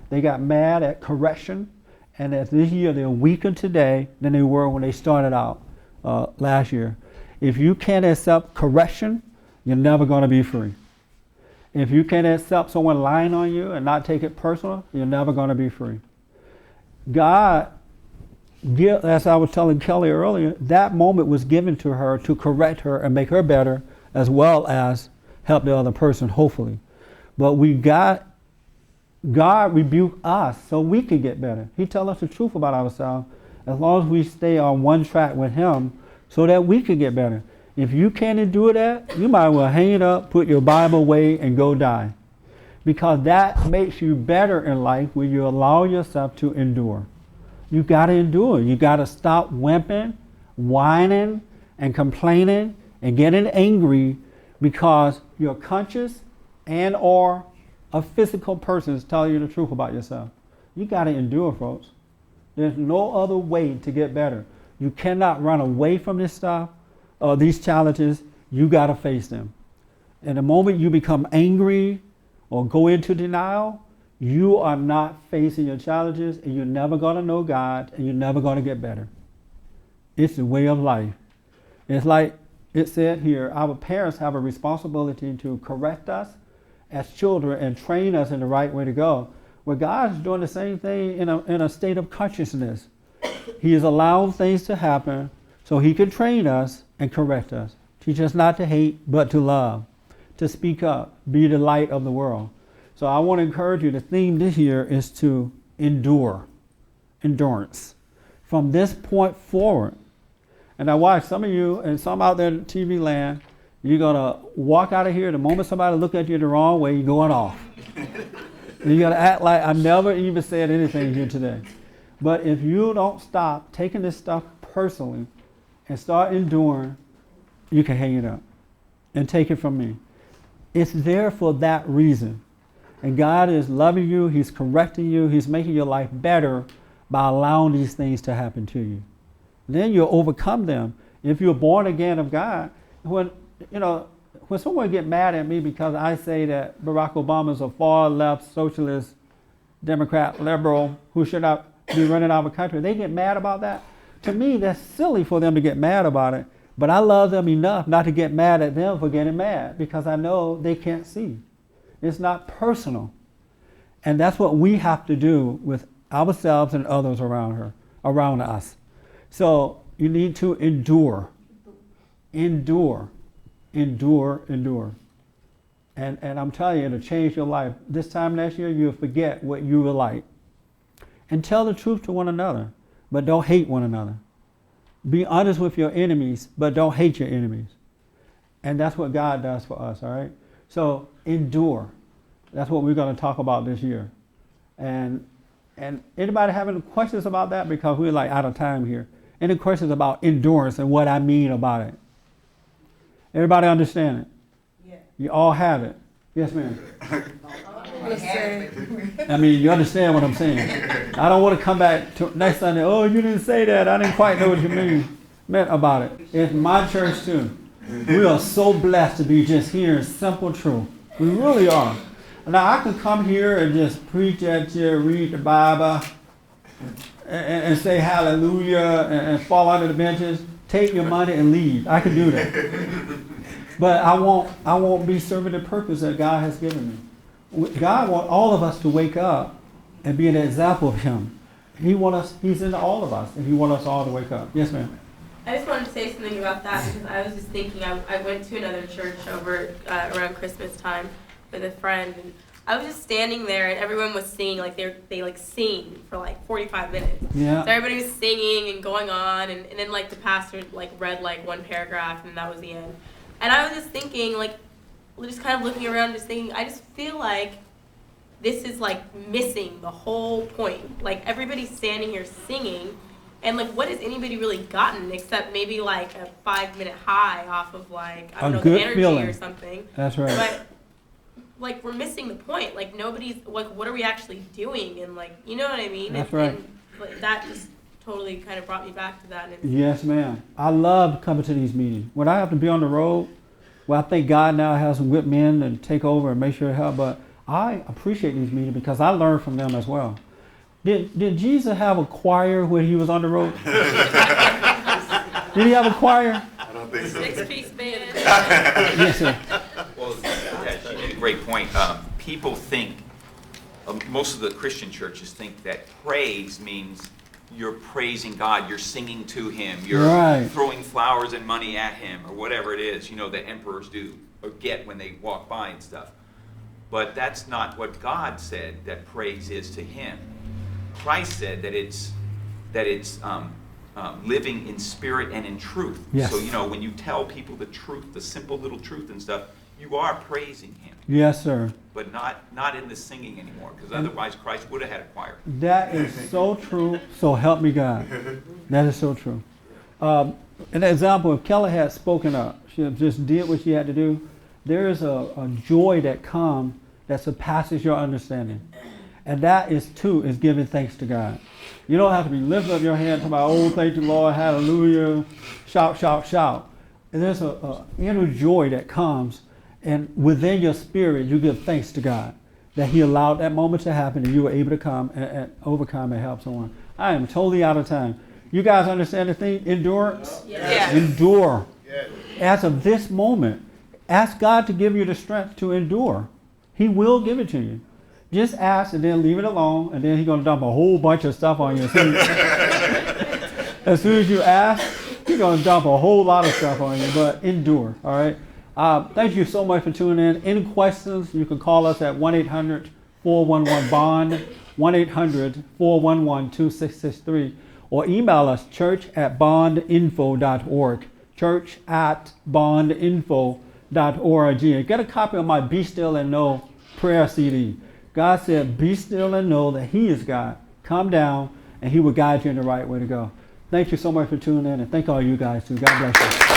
They got mad at correction. And as this year, they're weaker today than they were when they started out last year. If you can't accept correction, you're never going to be free. If you can't accept someone lying on you and not take it personal, you're never going to be free. God, as I was telling Kelly earlier, that moment was given to her to correct her and make her better, as well as help the other person, hopefully. But God rebuked us so we could get better. He tells us the truth about ourselves as long as we stay on one track with Him so that we could get better. If you can't endure that, you might as well hang it up, put your Bible away, and go die. Because that makes you better in life when you allow yourself to endure. You got to endure. You got to stop whimpering, whining, and complaining, and getting angry because your conscience and or a physical person is telling you the truth about yourself. You got to endure, folks. There's no other way to get better. You cannot run away from this stuff, these challenges. You got to face them. And the moment you become angry or go into denial, you are not facing your challenges, and you're never going to know God, and you're never going to get better. It's the way of life. It's like it said here, our parents have a responsibility to correct us as children and train us in the right way to go. Well, God is doing the same thing in a state of consciousness. He is allowing things to happen so He can train us and correct us. Teach us not to hate, but to love, to speak up, be the light of the world. So I want to encourage you, the theme this year is to endure, endurance. From this point forward, and I watch some of you and some out there in TV land, you're going to walk out of here, the moment somebody look at you the wrong way, you're going off. You're going to act like I never even said anything here today. But if you don't stop taking this stuff personally and start enduring, you can hang it up and take it from me. It's there for that reason. And God is loving you, He's correcting you, He's making your life better by allowing these things to happen to you. Then you'll overcome them. If you're born again of God, when someone get mad at me because I say that Barack Obama is a far left socialist, Democrat, liberal who should not be running our country, they get mad about that. To me, that's silly for them to get mad about it. But I love them enough not to get mad at them for getting mad because I know they can't see. It's not personal. And that's what we have to do with ourselves and others around us. So you need to endure. Endure. Endure. Endure. And I'm telling you, it'll change your life. This time next year, you'll forget what you were like. And tell the truth to one another, but don't hate one another. Be honest with your enemies, but don't hate your enemies. And that's what God does for us, all right? So endure. That's what we're going to talk about this year. And anybody have any questions about that? Because we're like out of time here. Any questions about endurance and what I mean about it? Everybody understand it? Yeah. You all have it? Yes, ma'am. I mean, you understand what I'm saying. I don't want to come back to next Sunday, oh, you didn't say that. I didn't quite know what you meant about it. It's my church too. We are so blessed to be just hearing simple truth. We really are. Now, I can come here and just preach at you, read the Bible, and say hallelujah, and fall under the benches, take your money and leave. I can do that. But I won't be serving the purpose that God has given me. God wants all of us to wake up and be an example of Him. He's in all of us, and He wants us all to wake up. Yes, ma'am. I just wanted to say something about that because I was just thinking, I went to another church over around Christmas time with a friend, and I was just standing there, and everyone was singing, like they sing for like 45 minutes. Yeah. So everybody was singing and going on, and then like the pastor like read like one paragraph, and that was the end. And I was just thinking, like, just kind of looking around, just thinking, I just feel like this is like missing the whole point. Like everybody's standing here singing, and like what has anybody really gotten except maybe like a 5-minute high off of like, I don't know, the energy or something. That's right. But like, we're missing the point. Like, nobody's, like, what are we actually doing? And, like, you know what I mean? That's right. And, like, that just totally kind of brought me back to that. And it's, Yes, ma'am. I love coming to these meetings. When I have to be on the road, well, I think God now has some good men to take over and make sure to help, but I appreciate these meetings because I learn from them as well. Did Jesus have a choir when he was on the road? Did he have a choir? I don't think so. 6-piece band. Yes, sir. Well, yeah, she made a great point. People think, most of the Christian churches think that praise means you're praising God, you're singing to Him, you're Right. throwing flowers and money at Him, or whatever it is, that emperors do, or get when they walk by and stuff. But that's not what God said that praise is to Him. Christ said that it's living in spirit and in truth. Yes. So, when you tell people the truth, the simple little truth and stuff, you are praising Him. Yes, sir. But not in the singing anymore, because otherwise Christ would have had a choir. That is so true. So help me God. That is so true. An example, if Kelly had spoken up, she just did what she had to do, there is a joy that comes that surpasses your understanding. And that is giving thanks to God. You don't have to be lifting up your hand to my oh, thank you, Lord, hallelujah, shout, shout, shout. And there's an inner joy that comes, and within your spirit, you give thanks to God that He allowed that moment to happen and you were able to come and overcome and help someone. I am totally out of time. You guys understand the thing? Endurance? Yes. Endure. Yes. As of this moment, ask God to give you the strength to endure. He will give it to you. Just ask and then leave it alone, and then He's going to dump a whole bunch of stuff on you. As soon as you ask, He's going to dump a whole lot of stuff on you, but endure, all right? Thank you so much for tuning in. Any questions, you can call us at 1-800-411-BOND, 1-800-411-2663, or email us church@bondinfo.org, church@bondinfo.org. And get a copy of my Be Still and Know prayer CD. God said, be still and know that He is God. Calm down, and He will guide you in the right way to go. Thank you so much for tuning in, and thank all you guys too. God bless you.